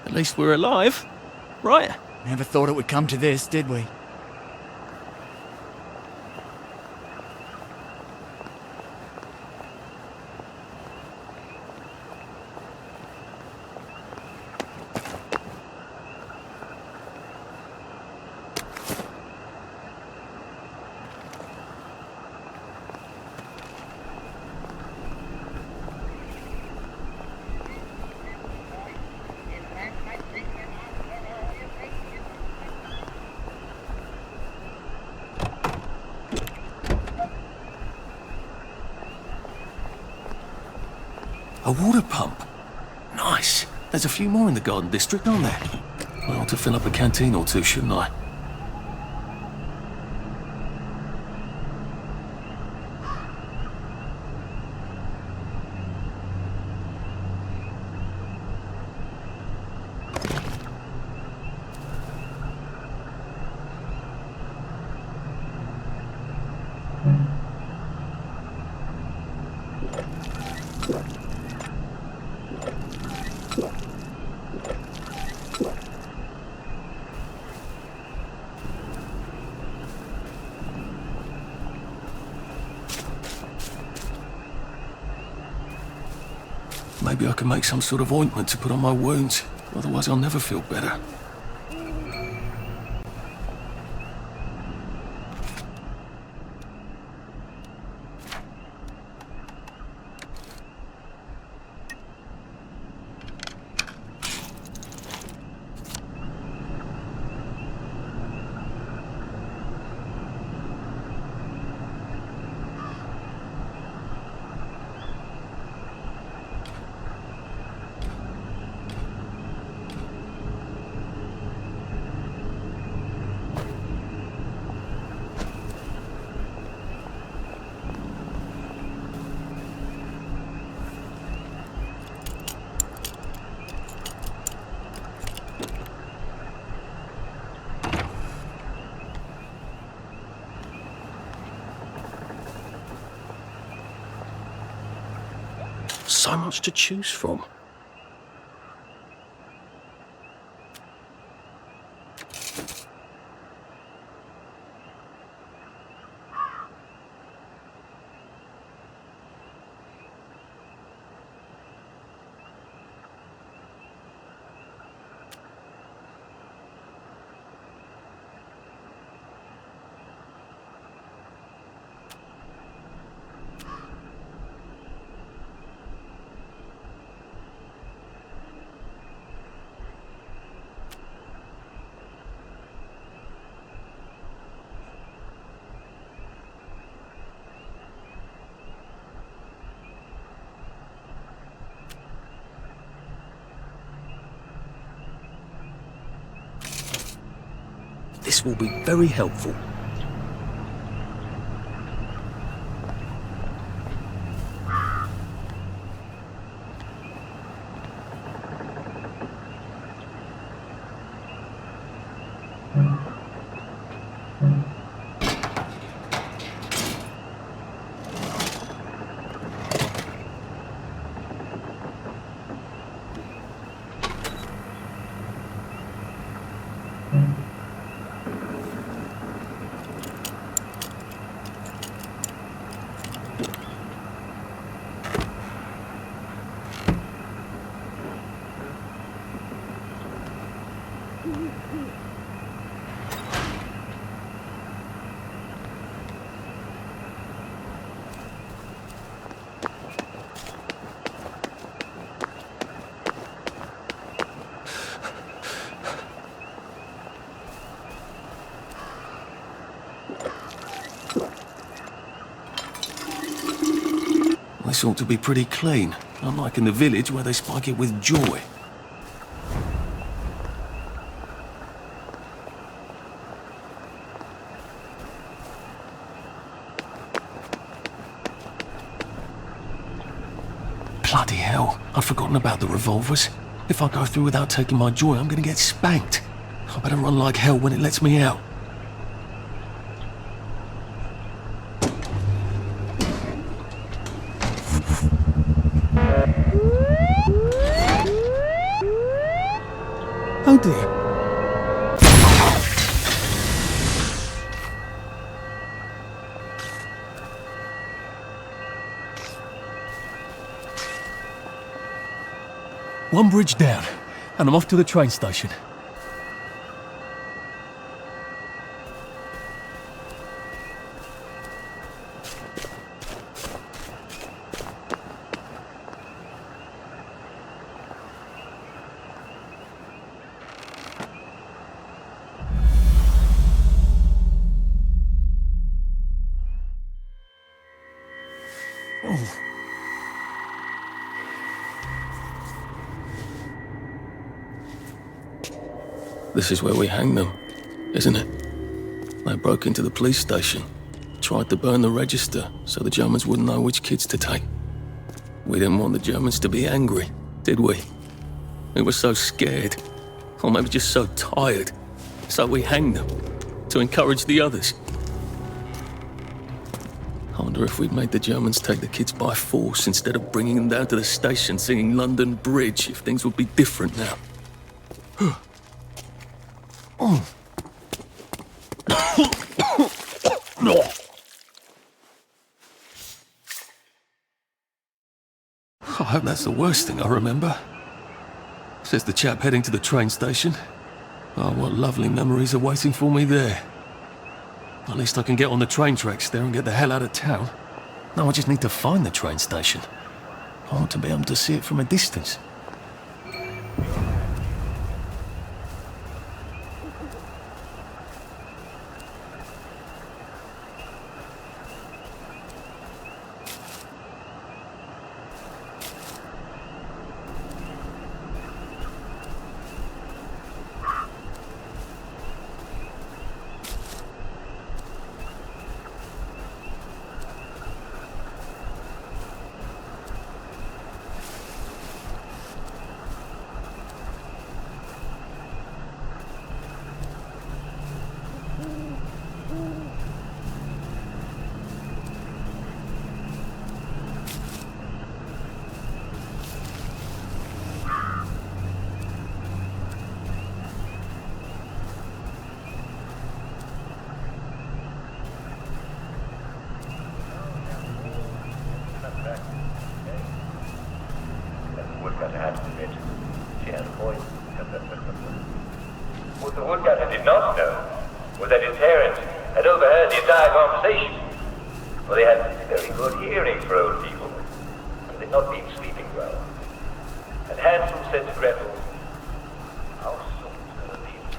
At least we're alive, right? Never thought it would come to this, did we? A water pump. Nice. There's a few more in the garden district, aren't there? I ought to fill up a canteen or two, shouldn't I? Maybe I can make some sort of ointment to put on my wounds. Otherwise I'll never feel better. So much to choose from. This will be very helpful. This ought to be pretty clean, unlike in the village where they spike it with joy. Bloody hell, I'd forgotten about the revolvers. If I go through without taking my joy, I'm gonna get spanked. I better run like hell when it lets me out. Oh dear. One bridge down, and I'm off to the train station. This is where we hang them, isn't it? They broke into the police station, tried to burn the register so the Germans wouldn't know which kids to take. We didn't want the Germans to be angry, did we? We were so scared, or maybe just so tired, so we hanged them to encourage the others. I wonder if we'd made the Germans take the kids by force instead of bringing them down to the station singing London Bridge, if things would be different now. I hope that's the worst thing I remember. Says the chap heading to the train station. Oh, what lovely memories are waiting for me there. At least I can get on the train tracks there and get the hell out of town. Now I just need to find the train station. I want to be able to see it from a distance. woodcutter had to admit she had a point. What the woodcutter did not know was that his parents had overheard the entire conversation. For they had very good hearing for old people, and they'd not been sleeping well. And Hansel said to Gretel, "How soon are these?"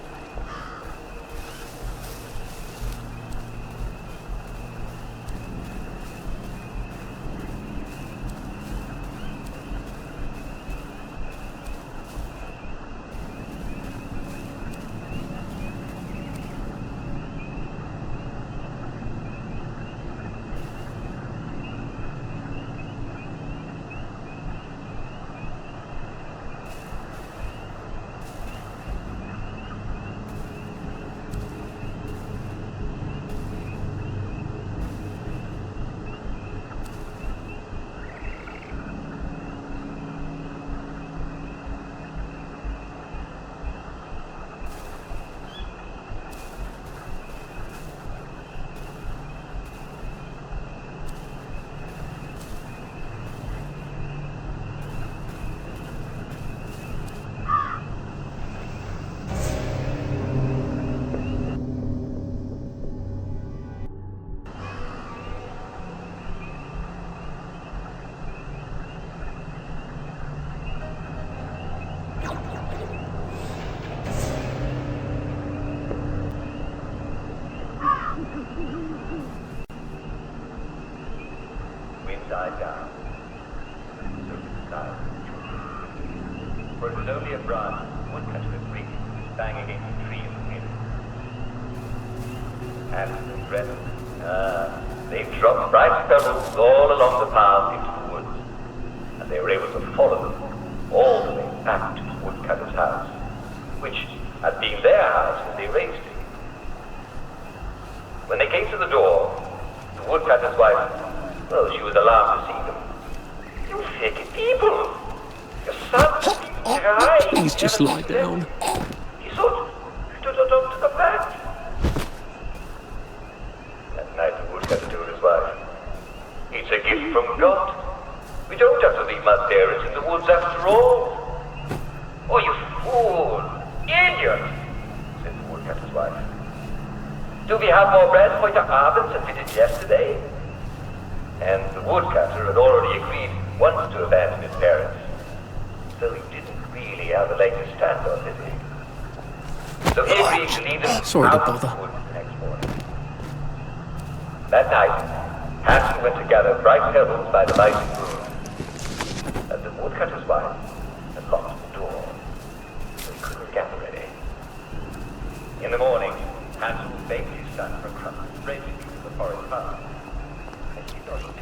Wind died down. So did the silence. For it was only a branch the woodcutter had reached, which bang against the tree in the wind. Hansel and Gretel, they dropped bright pebbles all along the path into the woods, and they were able to follow them all the way back to the woodcutter's house, which had been their house as they raised it. When they came to the door, the woodcutter's wife, well, she was alarmed to see them. "You wicked people! Your son, your eyes!" Please just lie down. He thought, don't come back. That night the woodcutter told his wife, "It's a gift from God. We don't have to leave my parents in the woods after all." "Oh, you fool! Idiot!" said the woodcutter's wife. "Do we have more bread for your Abend than we did yesterday?" And the woodcutter had already agreed once to abandon his parents, so he didn't really have a leg to stand on, did he? So he agreed to lead them Sorry to out of bother. the woods the next morning. That night, Hansel went to gather bright pebbles by the light of the moon, and the woodcutter's wife had locked the door, so he couldn't gather any. In the morning, Hansel begged his son for a crumb of bread to eat in the forest path, and he did not eat it.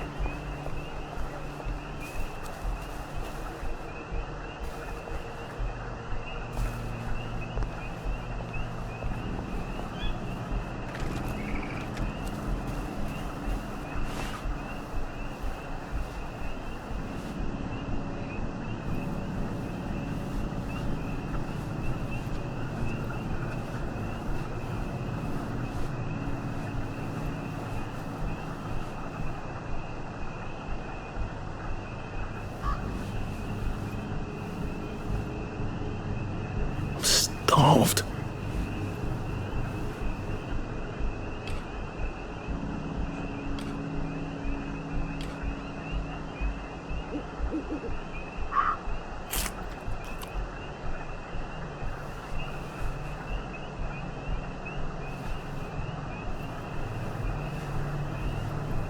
Starved.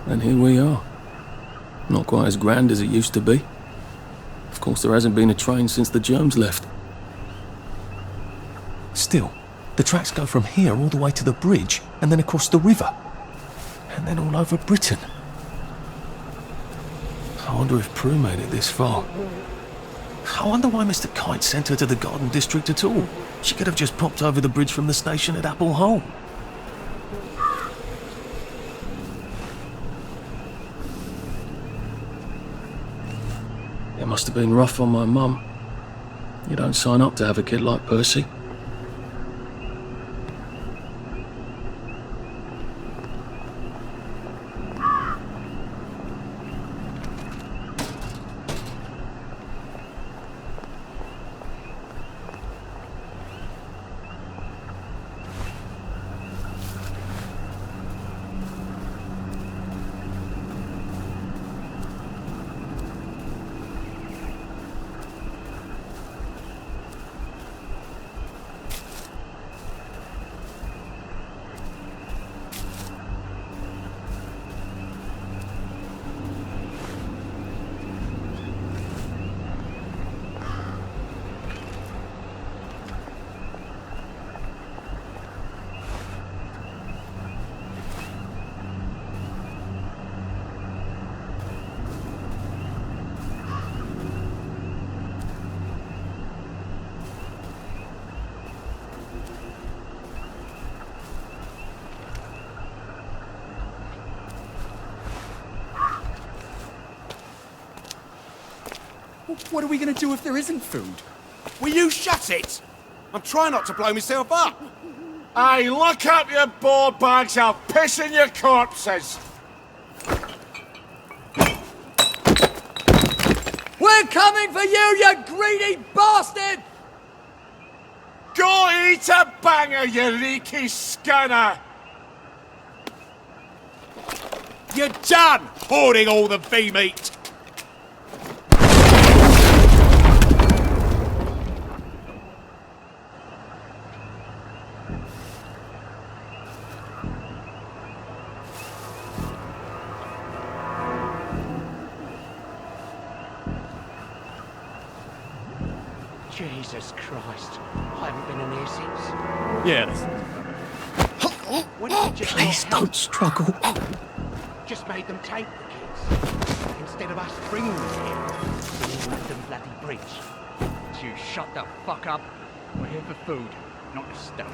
And here we are. Not quite as grand as it used to be. Of course, there hasn't been a train since the germs left. Still, the tracks go from here all the way to the bridge, and then across the river, and then all over Britain. I wonder if Prue made it this far. I wonder why Mr. Kite sent her to the Garden District at all. She could have just popped over the bridge from the station at Apple Hole. It must have been rough on my mum. You don't sign up to have a kid like Percy. What are we going to do if there isn't food? Will you shut it? I'm trying not to blow myself up. Hey, look up your board bags, I'll piss in your corpses. We're coming for you greedy bastard! Go eat a banger, you leaky scanner! You're done hoarding all the bee meat. Jesus Christ. I haven't been in here since. Yes. When did you just Please don't struggle. just made them take the kids instead of us bringing them here? London bloody bridge. You shut the fuck up. We're here for food, not to stuff.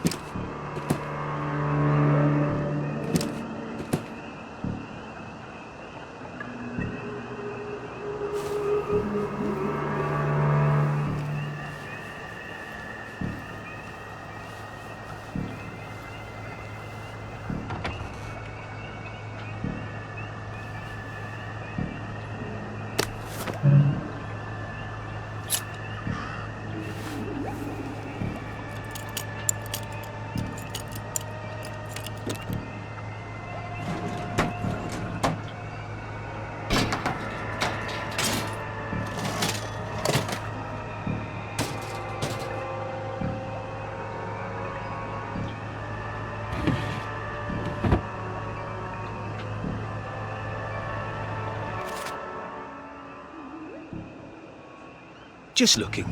Just looking.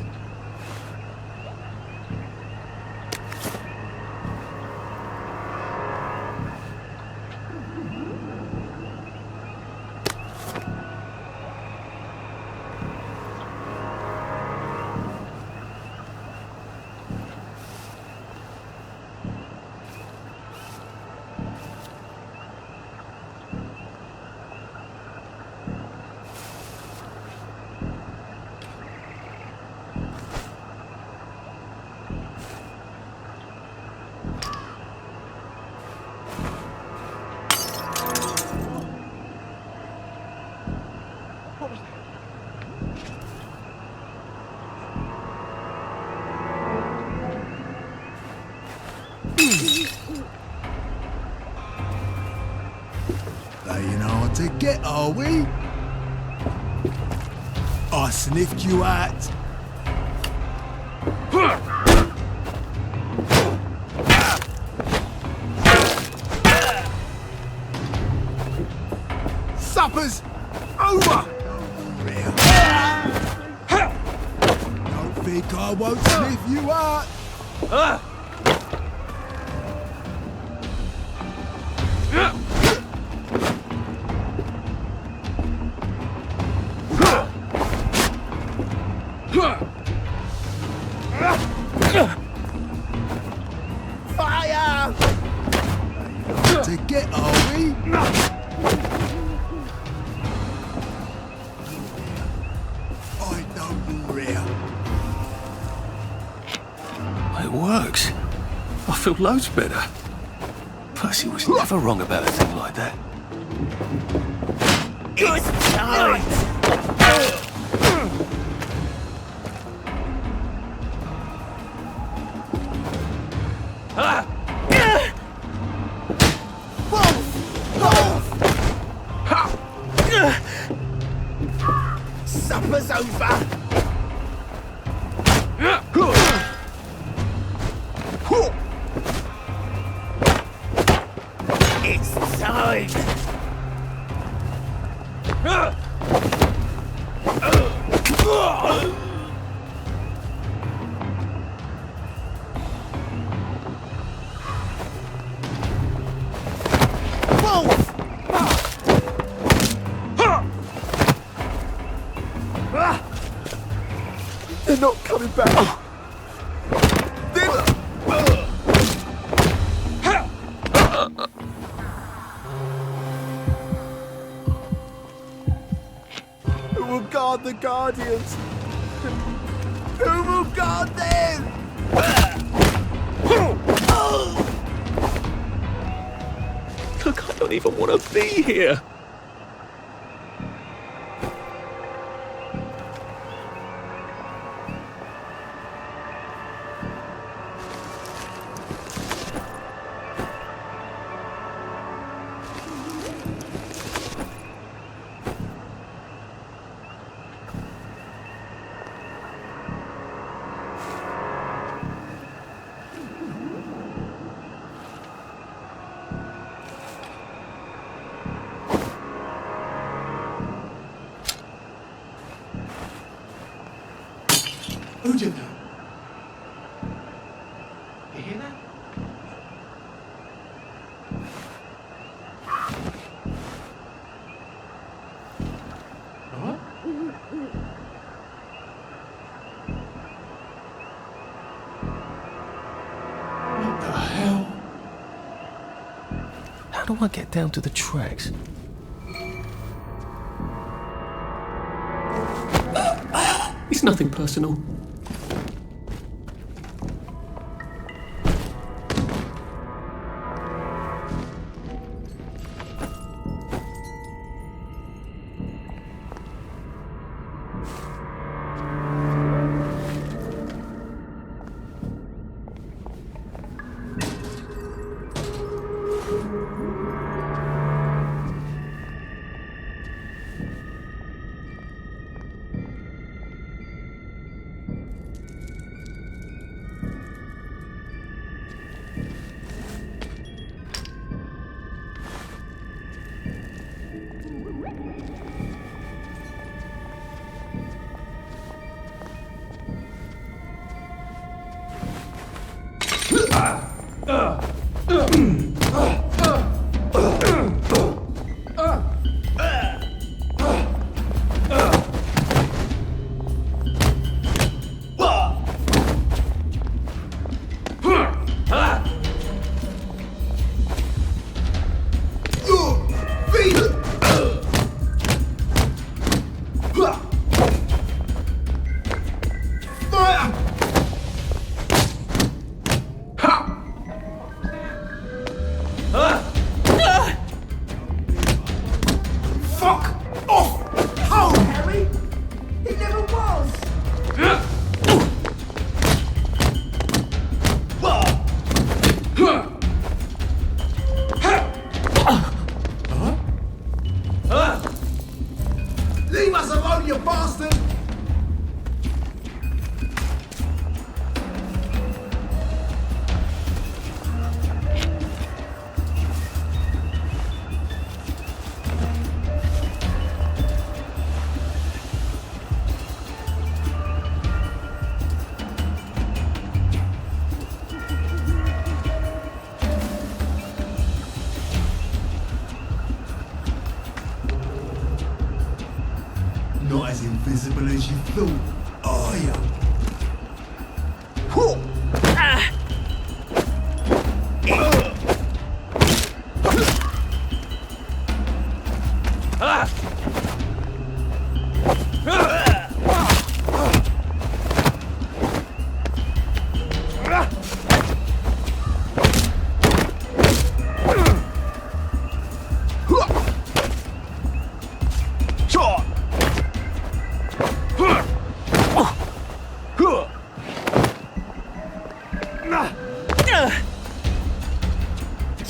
Playing hard to get, are we? I sniffed you out. Supper's over! Don't think I won't sniff you out. Fire! To get, are we? I don't real. It works. I feel loads better. Percy was never wrong about a thing like that. It's time! Supper's over. It's time! They're not coming back. Who will guard the Guardians? Who will guard them? Look, I don't even want to be here. Who did that? You hear that? What? What the hell? How do I get down to the tracks? It's nothing personal. Leave us alone, you bastard! Not as invisible as you thought, are you?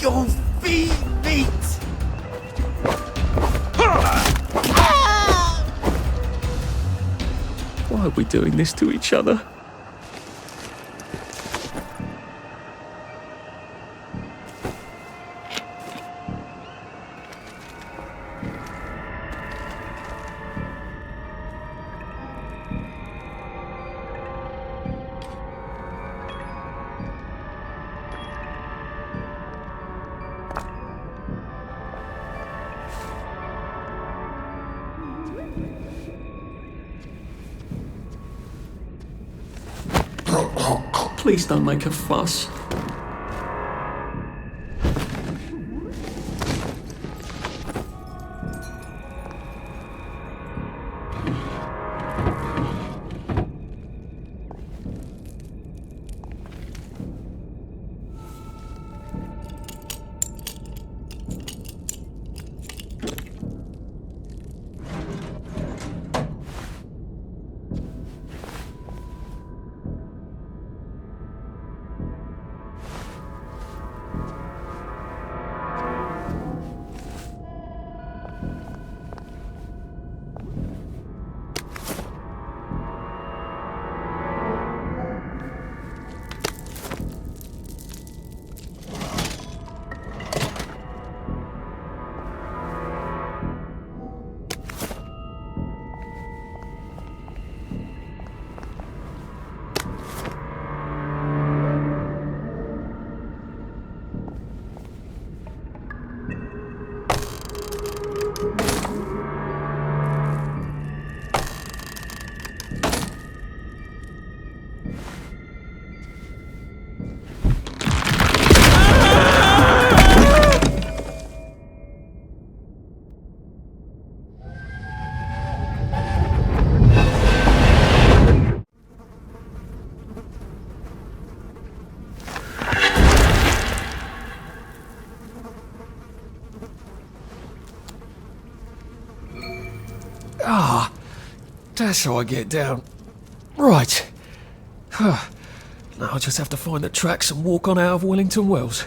Your feet meet! Why are we doing this to each other? Please don't make a fuss. Ah, that's how I get down. Right. Now I'll just have to find the tracks and walk on out of Wellington Wells.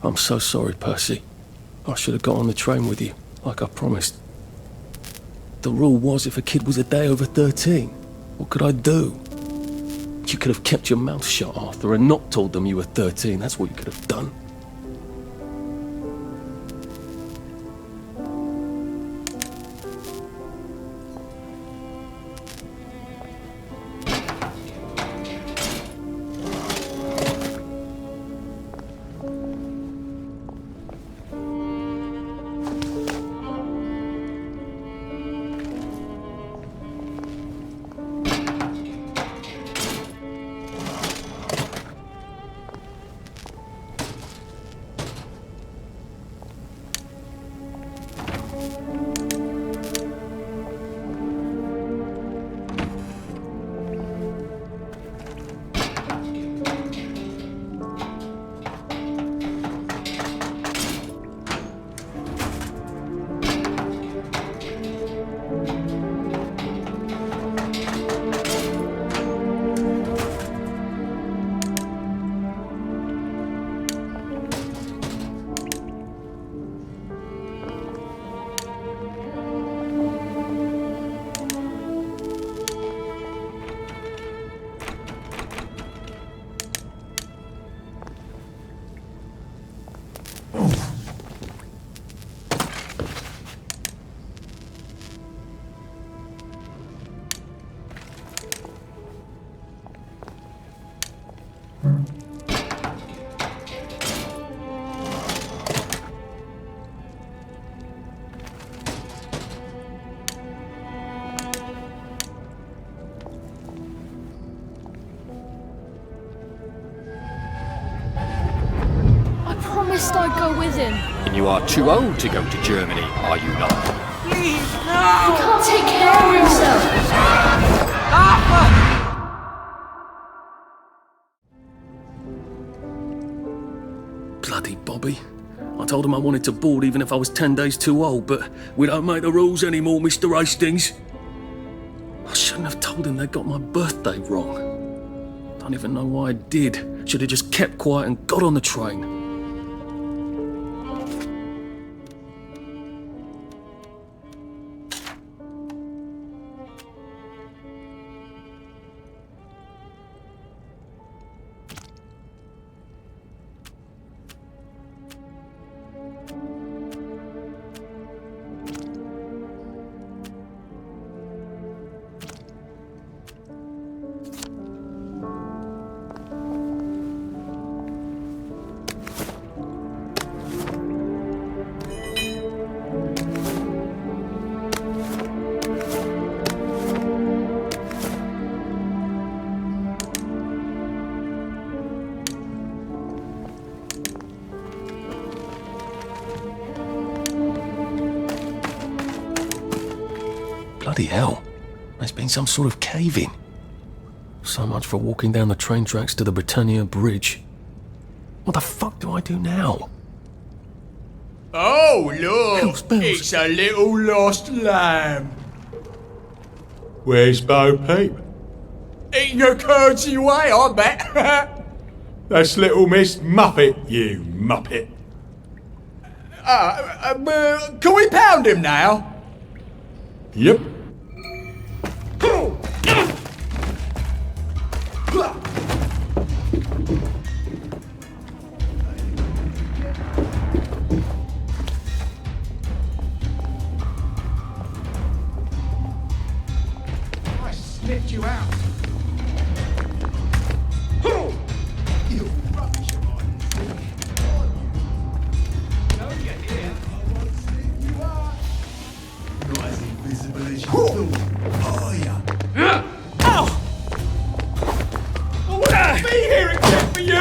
I'm so sorry, Percy. I should have got on the train with you, like I promised. The rule was if a kid was a day over 13, what could I do? You could have kept your mouth shut, Arthur, and not told them you were 13. That's what you could have done. I'd go with him. And you are too old to go to Germany, are you not? Please, no! He can't take care of himself. Bloody Bobby. I told him I wanted to board even if I was 10 days too old, but we don't make the rules anymore, Mr. Hastings. I shouldn't have told him they got my birthday wrong. Don't even know why I did. Should have just kept quiet and got on the train. Bloody hell. There's been some sort of cave-in. So much for walking down the train tracks to the Britannia Bridge. What the fuck do I do now? Oh, look! It's a little lost lamb. Where's Bo Peep? Eating her curdsy way, I bet. That's little Miss Muppet, you muppet. Can we pound him now? Yep. I slipped you out. You rubbish mind. No, you're here. I won't slip you out. Not as invisible as you thought, are ya? Ow! I wouldn't be here except for you!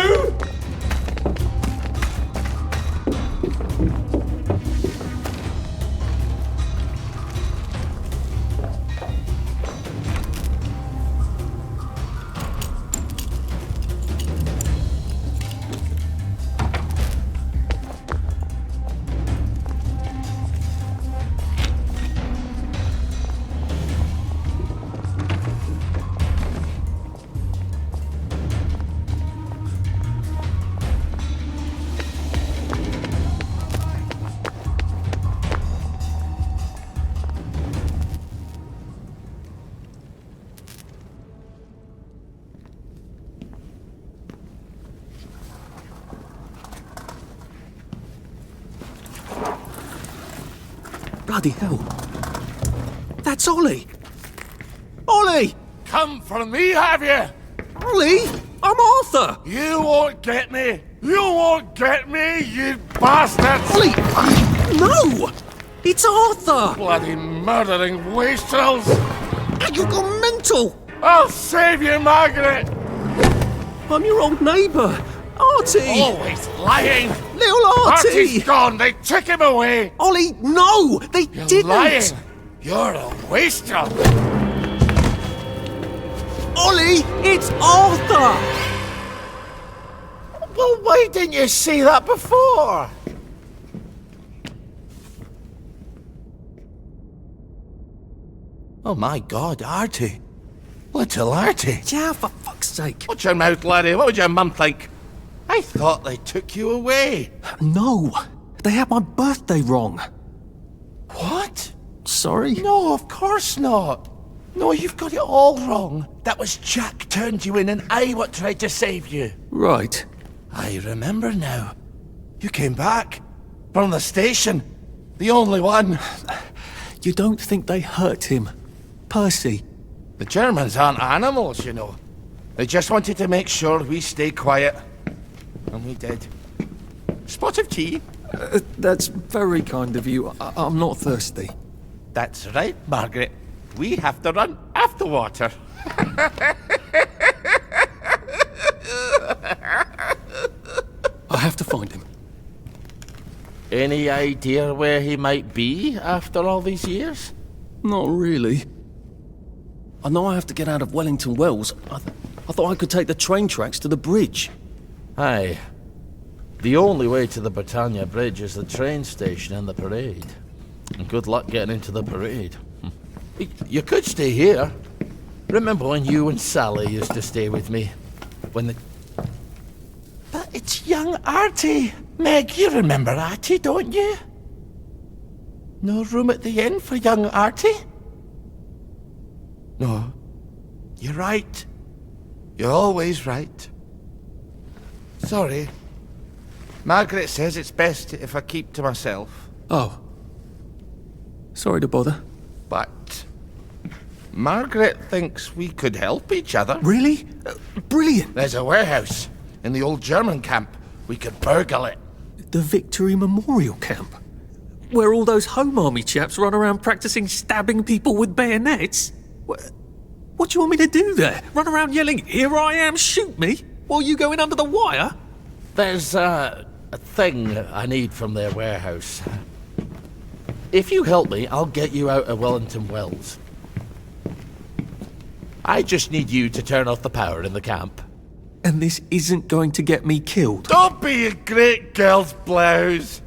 Bloody hell. That's Ollie! Ollie! Come for me, have you? Ollie! I'm Arthur! You won't get me! You won't get me, you bastards! Ollie! No! It's Arthur! Bloody murdering wastrels! You've gone mental! I'll save you, Margaret! I'm your old neighbour, Artie! Always lying! Little Artie! Artie's gone, they took him away! Ollie, no! They You're didn't! lying! You're a wastrel! Ollie, it's Arthur! Well, why didn't you say that before? Oh my God, Artie. Little Artie. Yeah, for fuck's sake. Watch your mouth, laddie. What would your mum think? I thought they took you away. No, they had my birthday wrong. What? Sorry? No, of course not. No, you've got it all wrong. That was Jack turned you in and I what tried to save you. Right. I remember now. You came back from the station. The only one. You don't think they hurt him, Percy? The Germans aren't animals, you know. They just wanted to make sure we stay quiet. And we did. Spot of tea? That's very kind of you. I'm not thirsty. That's right, Margaret. We have to run after water. I have to find him. Any idea where he might be after all these years? Not really. I know I have to get out of Wellington Wells. I thought I could take the train tracks to the bridge. Aye. The only way to the Britannia Bridge is the train station and the parade. And good luck getting into the parade. You could stay here. Remember when you and Sally used to stay with me? When the... But it's young Artie. Meg, you remember Artie, don't you? No room at the inn for young Artie? No. You're right. You're always right. Sorry. Margaret says it's best if I keep to myself. Oh. Sorry to bother. But Margaret thinks we could help each other. Really? Brilliant. There's a warehouse in the old German camp. We could burgle it. The Victory Memorial Camp? Where all those Home Army chaps run around practicing stabbing people with bayonets? What do you want me to do there? Run around yelling, "Here I am, shoot me," while you go in under the wire? There's a thing I need from their warehouse. If you help me, I'll get you out of Wellington Wells. I just need you to turn off the power in the camp. And this isn't going to get me killed. Don't be a great girl's blouse.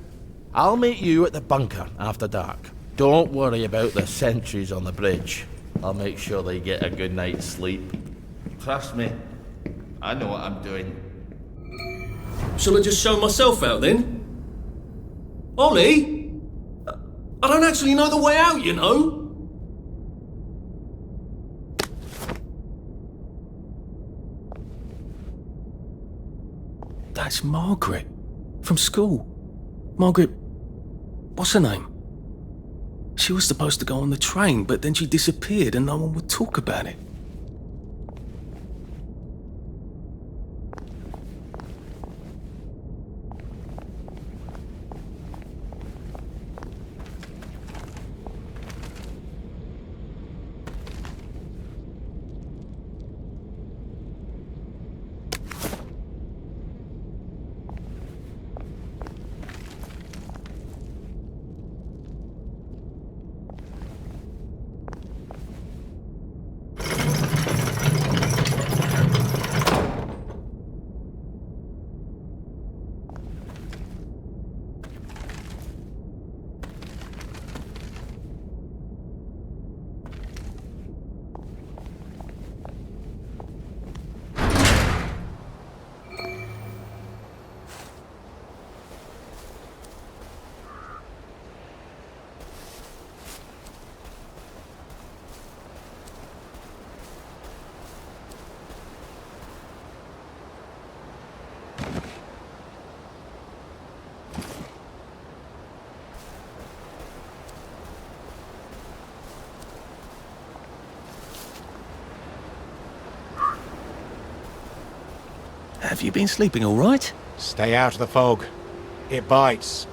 I'll meet you at the bunker after dark. Don't worry about the sentries on the bridge. I'll make sure they get a good night's sleep. Trust me, I know what I'm doing. Shall I just show myself out then? Ollie? I don't actually know the way out, you know? That's Margaret. From school. Margaret... what's her name? She was supposed to go on the train, but then she disappeared and no one would talk about it. Have you been sleeping all right? Stay out of the fog. It bites.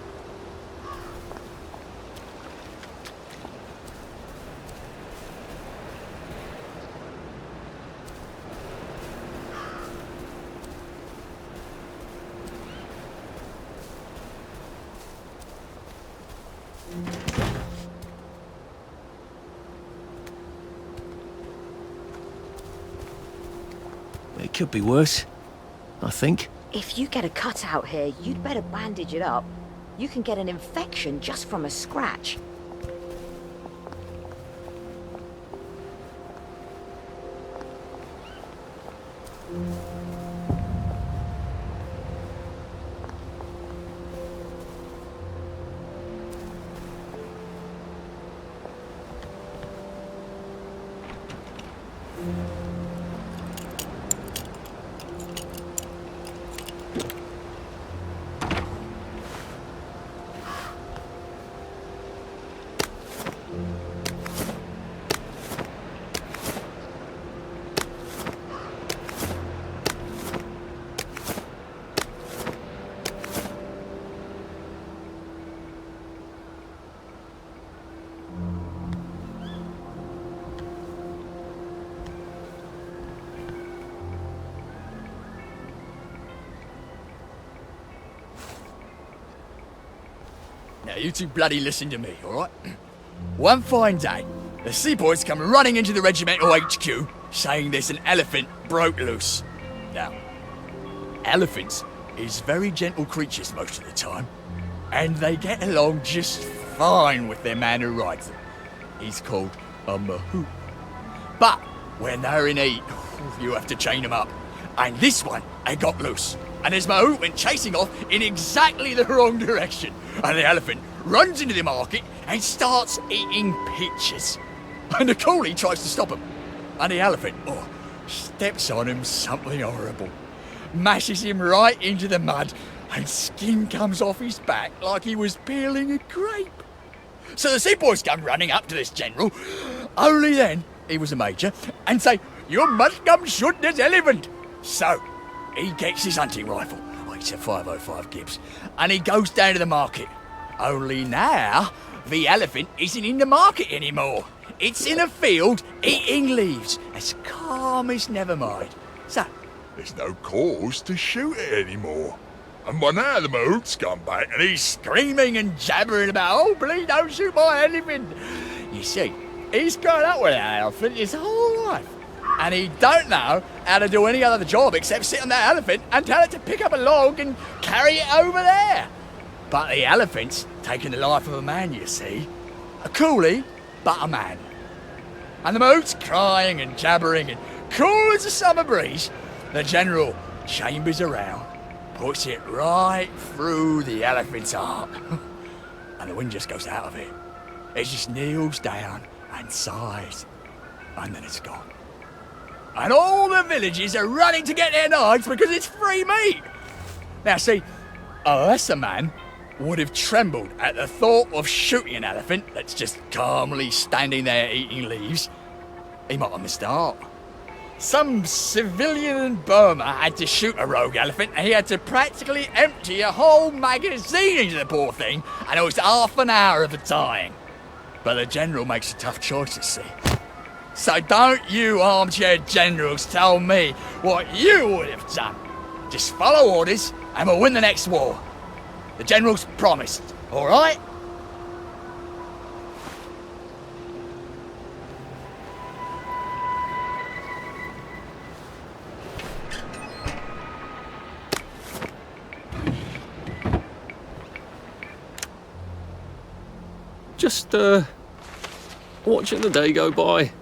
It could be worse, I think. If you get a cut out here, you'd better bandage it up. You can get an infection just from a scratch. Now, you two bloody listen to me, alright? One fine day, the seaboys come running into the regimental HQ, saying there's an elephant broke loose. Now, elephants is very gentle creatures most of the time, and they get along just fine with their man who rides them. He's called a mahout. But when they're in heat, you have to chain them up. And this one, they got loose. And his mahout went chasing off in exactly the wrong direction. And the elephant runs into the market and starts eating peaches. And the coolie tries to stop him. And the elephant, steps on him something horrible. Mashes him right into the mud, and skin comes off his back like he was peeling a grape. So the seaboys come running up to this general, only then he was a major, and say, "You must come shoot this elephant." So he gets his hunting rifle, it's a 505 Gibbs, and he goes down to the market. Only now, the elephant isn't in the market anymore. It's in a field eating leaves, as calm as never mind. So there's no cause to shoot it anymore. And by now the mahout's come back and he's screaming and jabbering about, "Oh, please don't shoot my elephant." You see, he's grown up with that elephant his whole life. And he don't know how to do any other job except sit on that elephant and tell it to pick up a log and carry it over there. But the elephant's taken the life of a man, you see. A coolie, but a man. And the mahout's crying and jabbering, and cool as a summer breeze, the general chambers around, puts it right through the elephant's heart. And the wind just goes out of it. It just kneels down and sighs, and then it's gone. And all the villages are running to get their knives because it's free meat. Now see, a lesser man would have trembled at the thought of shooting an elephant that's just calmly standing there eating leaves. He might have missed the art. Some civilian in Burma had to shoot a rogue elephant, and he had to practically empty a whole magazine into the poor thing, and it was half an hour of the time. But the general makes a tough choice, you see. So don't you armchair generals tell me what you would have done. Just follow orders and we'll win the next war. The general's promised, all right? Just, watching the day go by.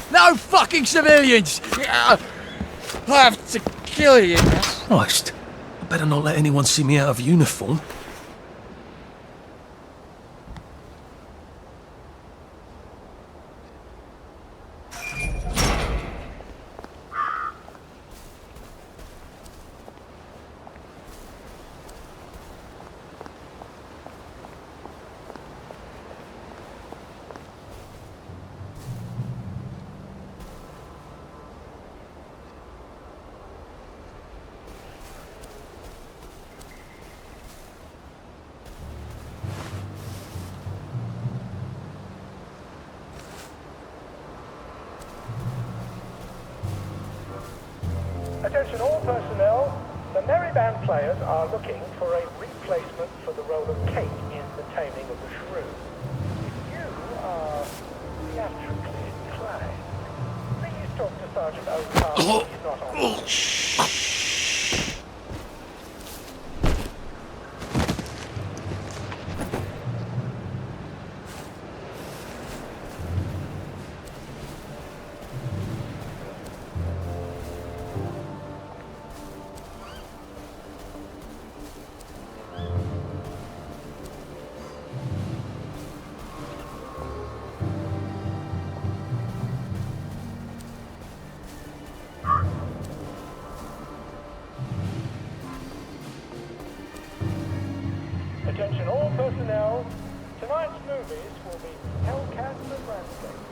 No fucking civilians! I have to kill you. Christ, I better not let anyone see me out of uniform. Attention all personnel, the Merry Band players are looking for a replacement for the role of Kate in The Taming of the Shrew. If you are theatrically inclined, please talk to Sergeant O'Connor. He's not on. Attention all personnel, tonight's movies will be Hellcat and Landscape.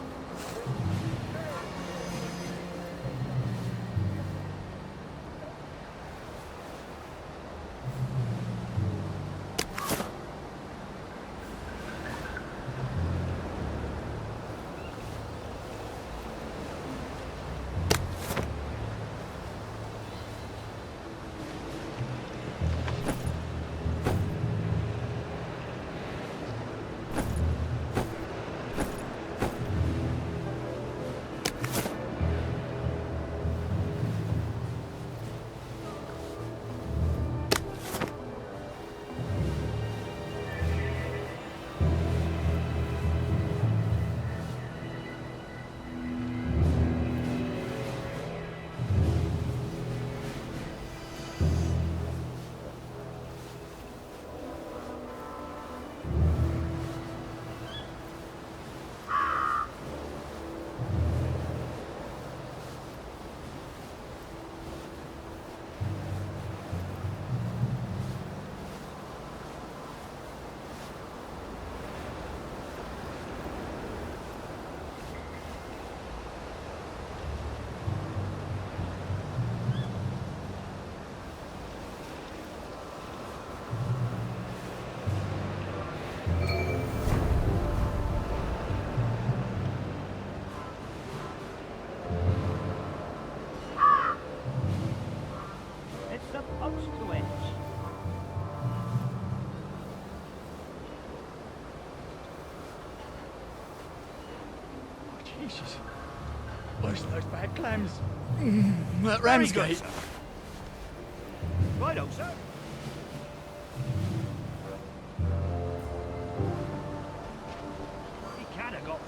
Jesus. Worse than those bad clams. That Ramsgate. Righto, sir. He can't have got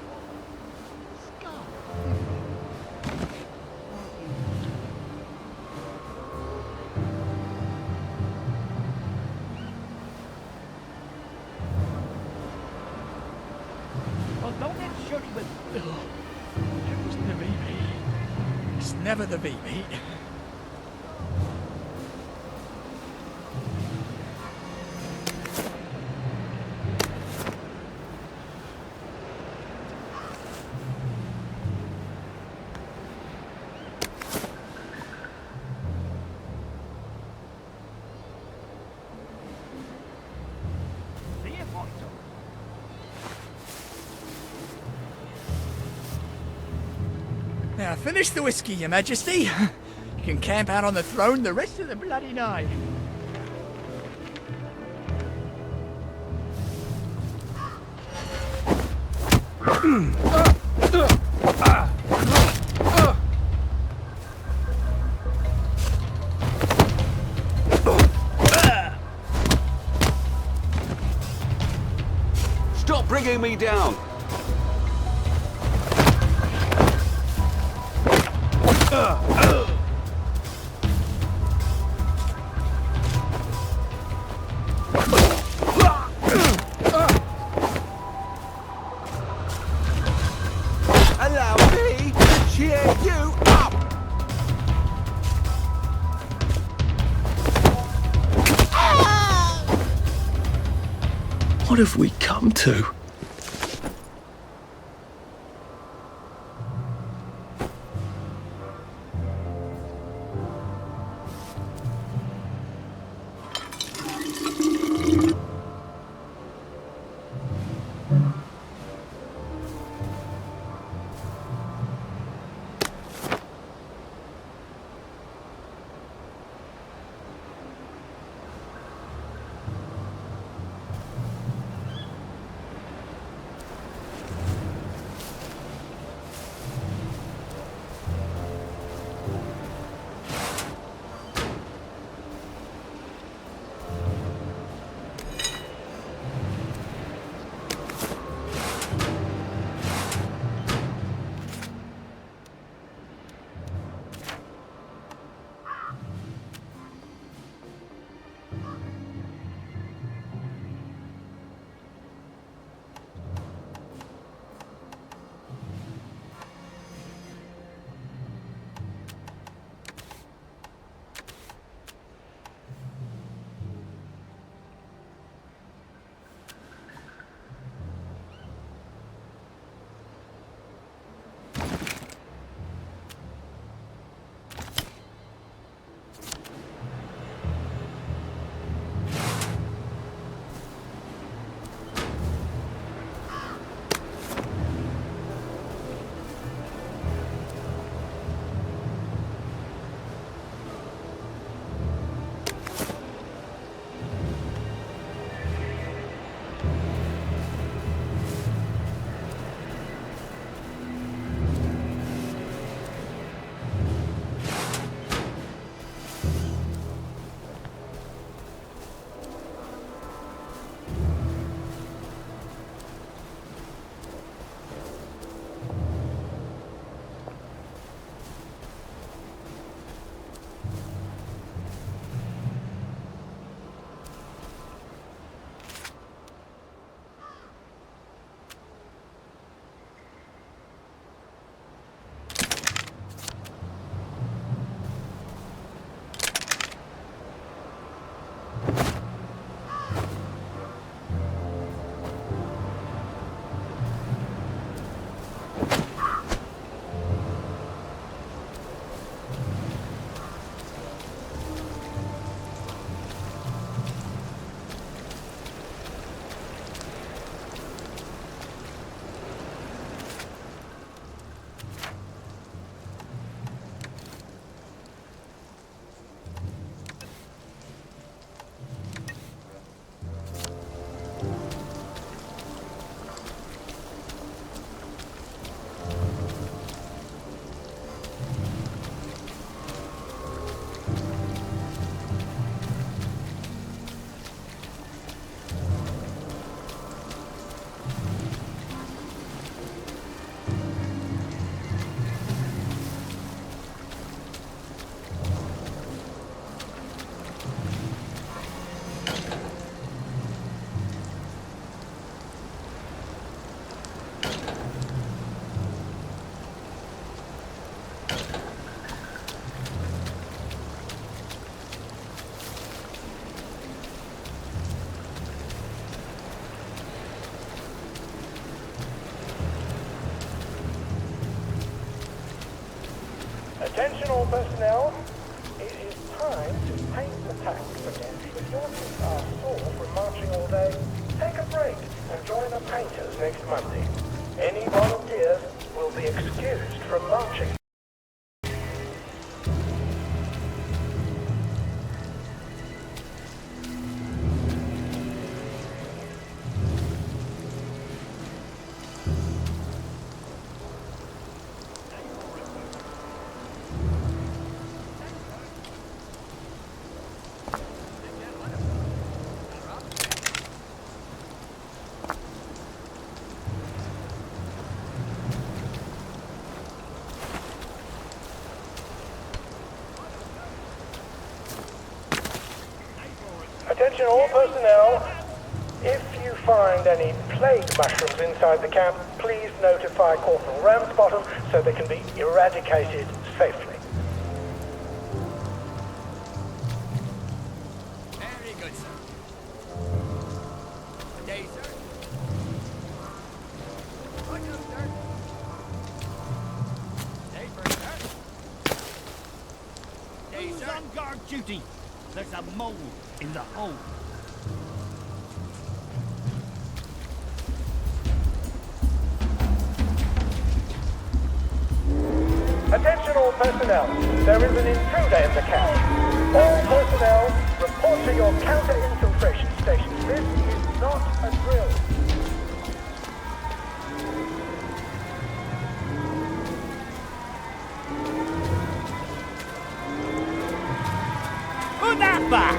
Well, don't let Shirley with... It wasn't the VB. It's never the VB. Now, finish the whiskey, Your Majesty. You can camp out on the throne the rest of the bloody night. Stop bringing me down! Allow me to cheer you up! What have we come to? Attention all personnel, it is time to paint the tanks again. If your feet are sore from marching all day, take a break and join the painters next Monday. Any volunteers will be excused from marching. Attention all personnel. If you find any plague mushrooms inside the camp, please notify Corporal Ramsbottom so they can be eradicated safely. Very good, sir. Day, sir. Right now, sir. Day, first, sir. Day, Who's sir. on guard duty? There's a mole in the hole. Attention all personnel. There is an intruder in the camp. All personnel, report to your counter-infiltration stations. This is not a drill. Put that back!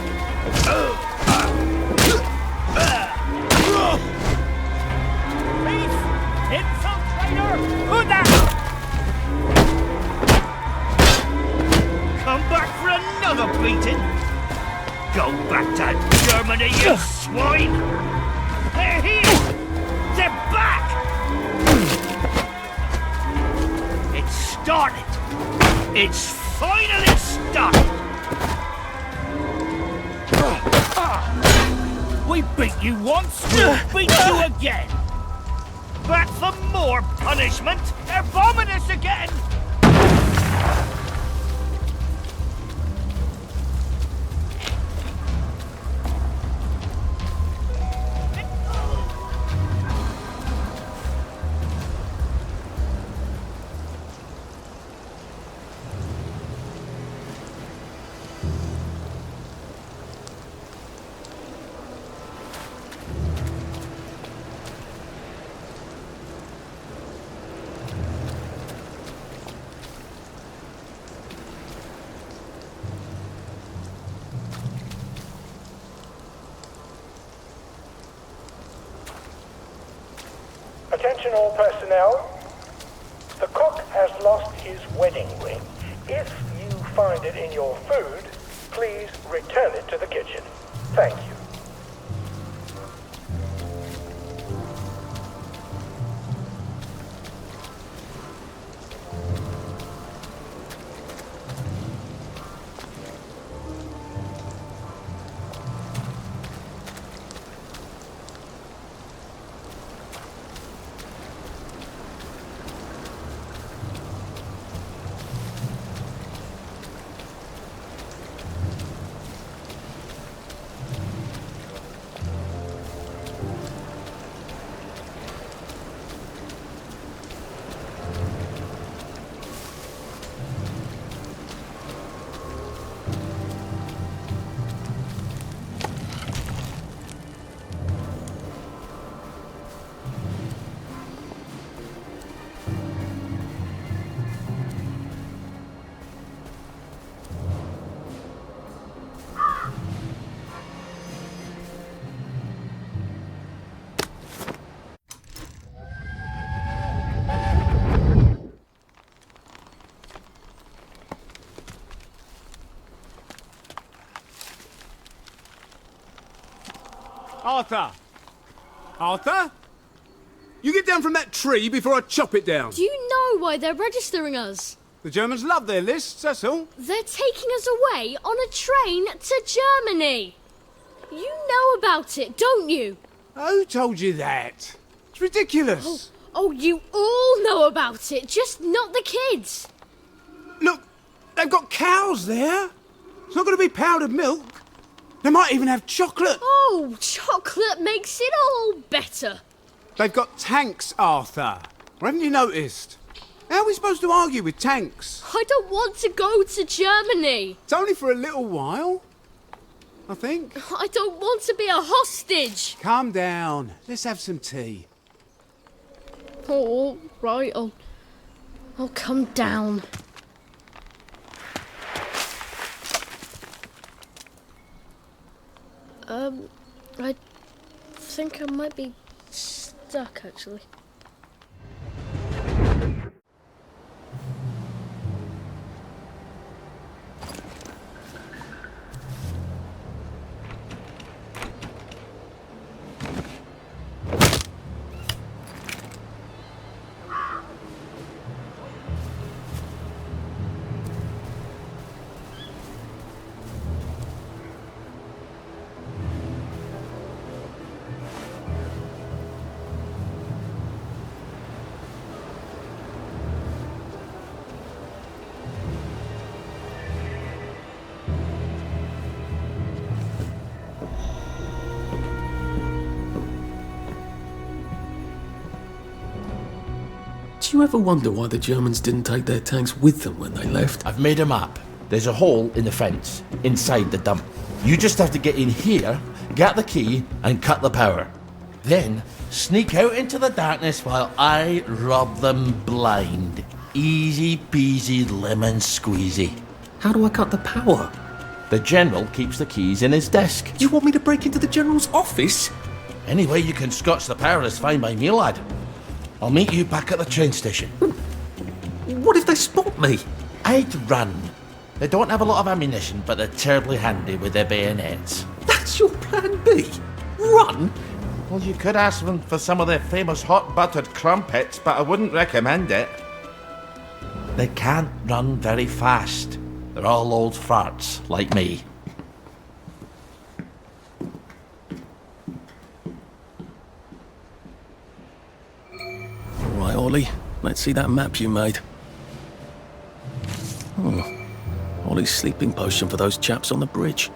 Thief! Infiltrator! Put that! Come back for another beating? Go back to Germany, you swine! They're here! They're back! It's started! It's finally started! We beat you once, we'll beat you again! Back for more punishment? They're bombing us again! Attention all personnel. The cook has lost his wedding ring. If you find it in your food, please return it to the kitchen. Thank you. Arthur! Arthur? You get down from that tree before I chop it down. Do you know why they're registering us? The Germans love their lists, that's all. They're taking us away on a train to Germany. You know about it, don't you? Who told you that? It's ridiculous. Oh, you all know about it, just not the kids. Look, they've got cows there. It's not going to be powdered milk. They might even have chocolate. Oh, chocolate makes it all better. They've got tanks, Arthur. Or haven't you noticed? How are we supposed to argue with tanks? I don't want to go to Germany. It's only for a little while, I think. I don't want to be a hostage. Calm down. Let's have some tea. Oh, right. I'll come down. I think I might be stuck, actually. Did you ever wonder why the Germans didn't take their tanks with them when they left? I've made a map. There's a hole in the fence, inside the dump. You just have to get in here, get the key, and cut the power. Then, sneak out into the darkness while I rob them blind. Easy peasy lemon squeezy. How do I cut the power? The General keeps the keys in his desk. You want me to break into the General's office? Any way you can scotch the power is fine by me, lad. I'll meet you back at the train station. What if they spot me? I'd run. They don't have a lot of ammunition, but they're terribly handy with their bayonets. That's your plan B? Run? Well, you could ask them for some of their famous hot buttered crumpets, but I wouldn't recommend it. They can't run very fast. They're all old farts, like me. All right, Ollie. Let's see that map you made. Oh. Ollie's sleeping potion for those chaps on the bridge.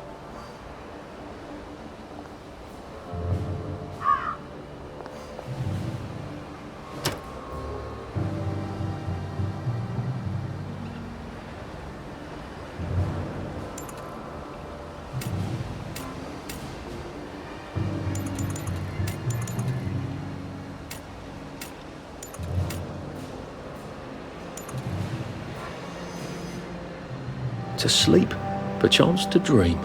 To sleep, perchance to dream.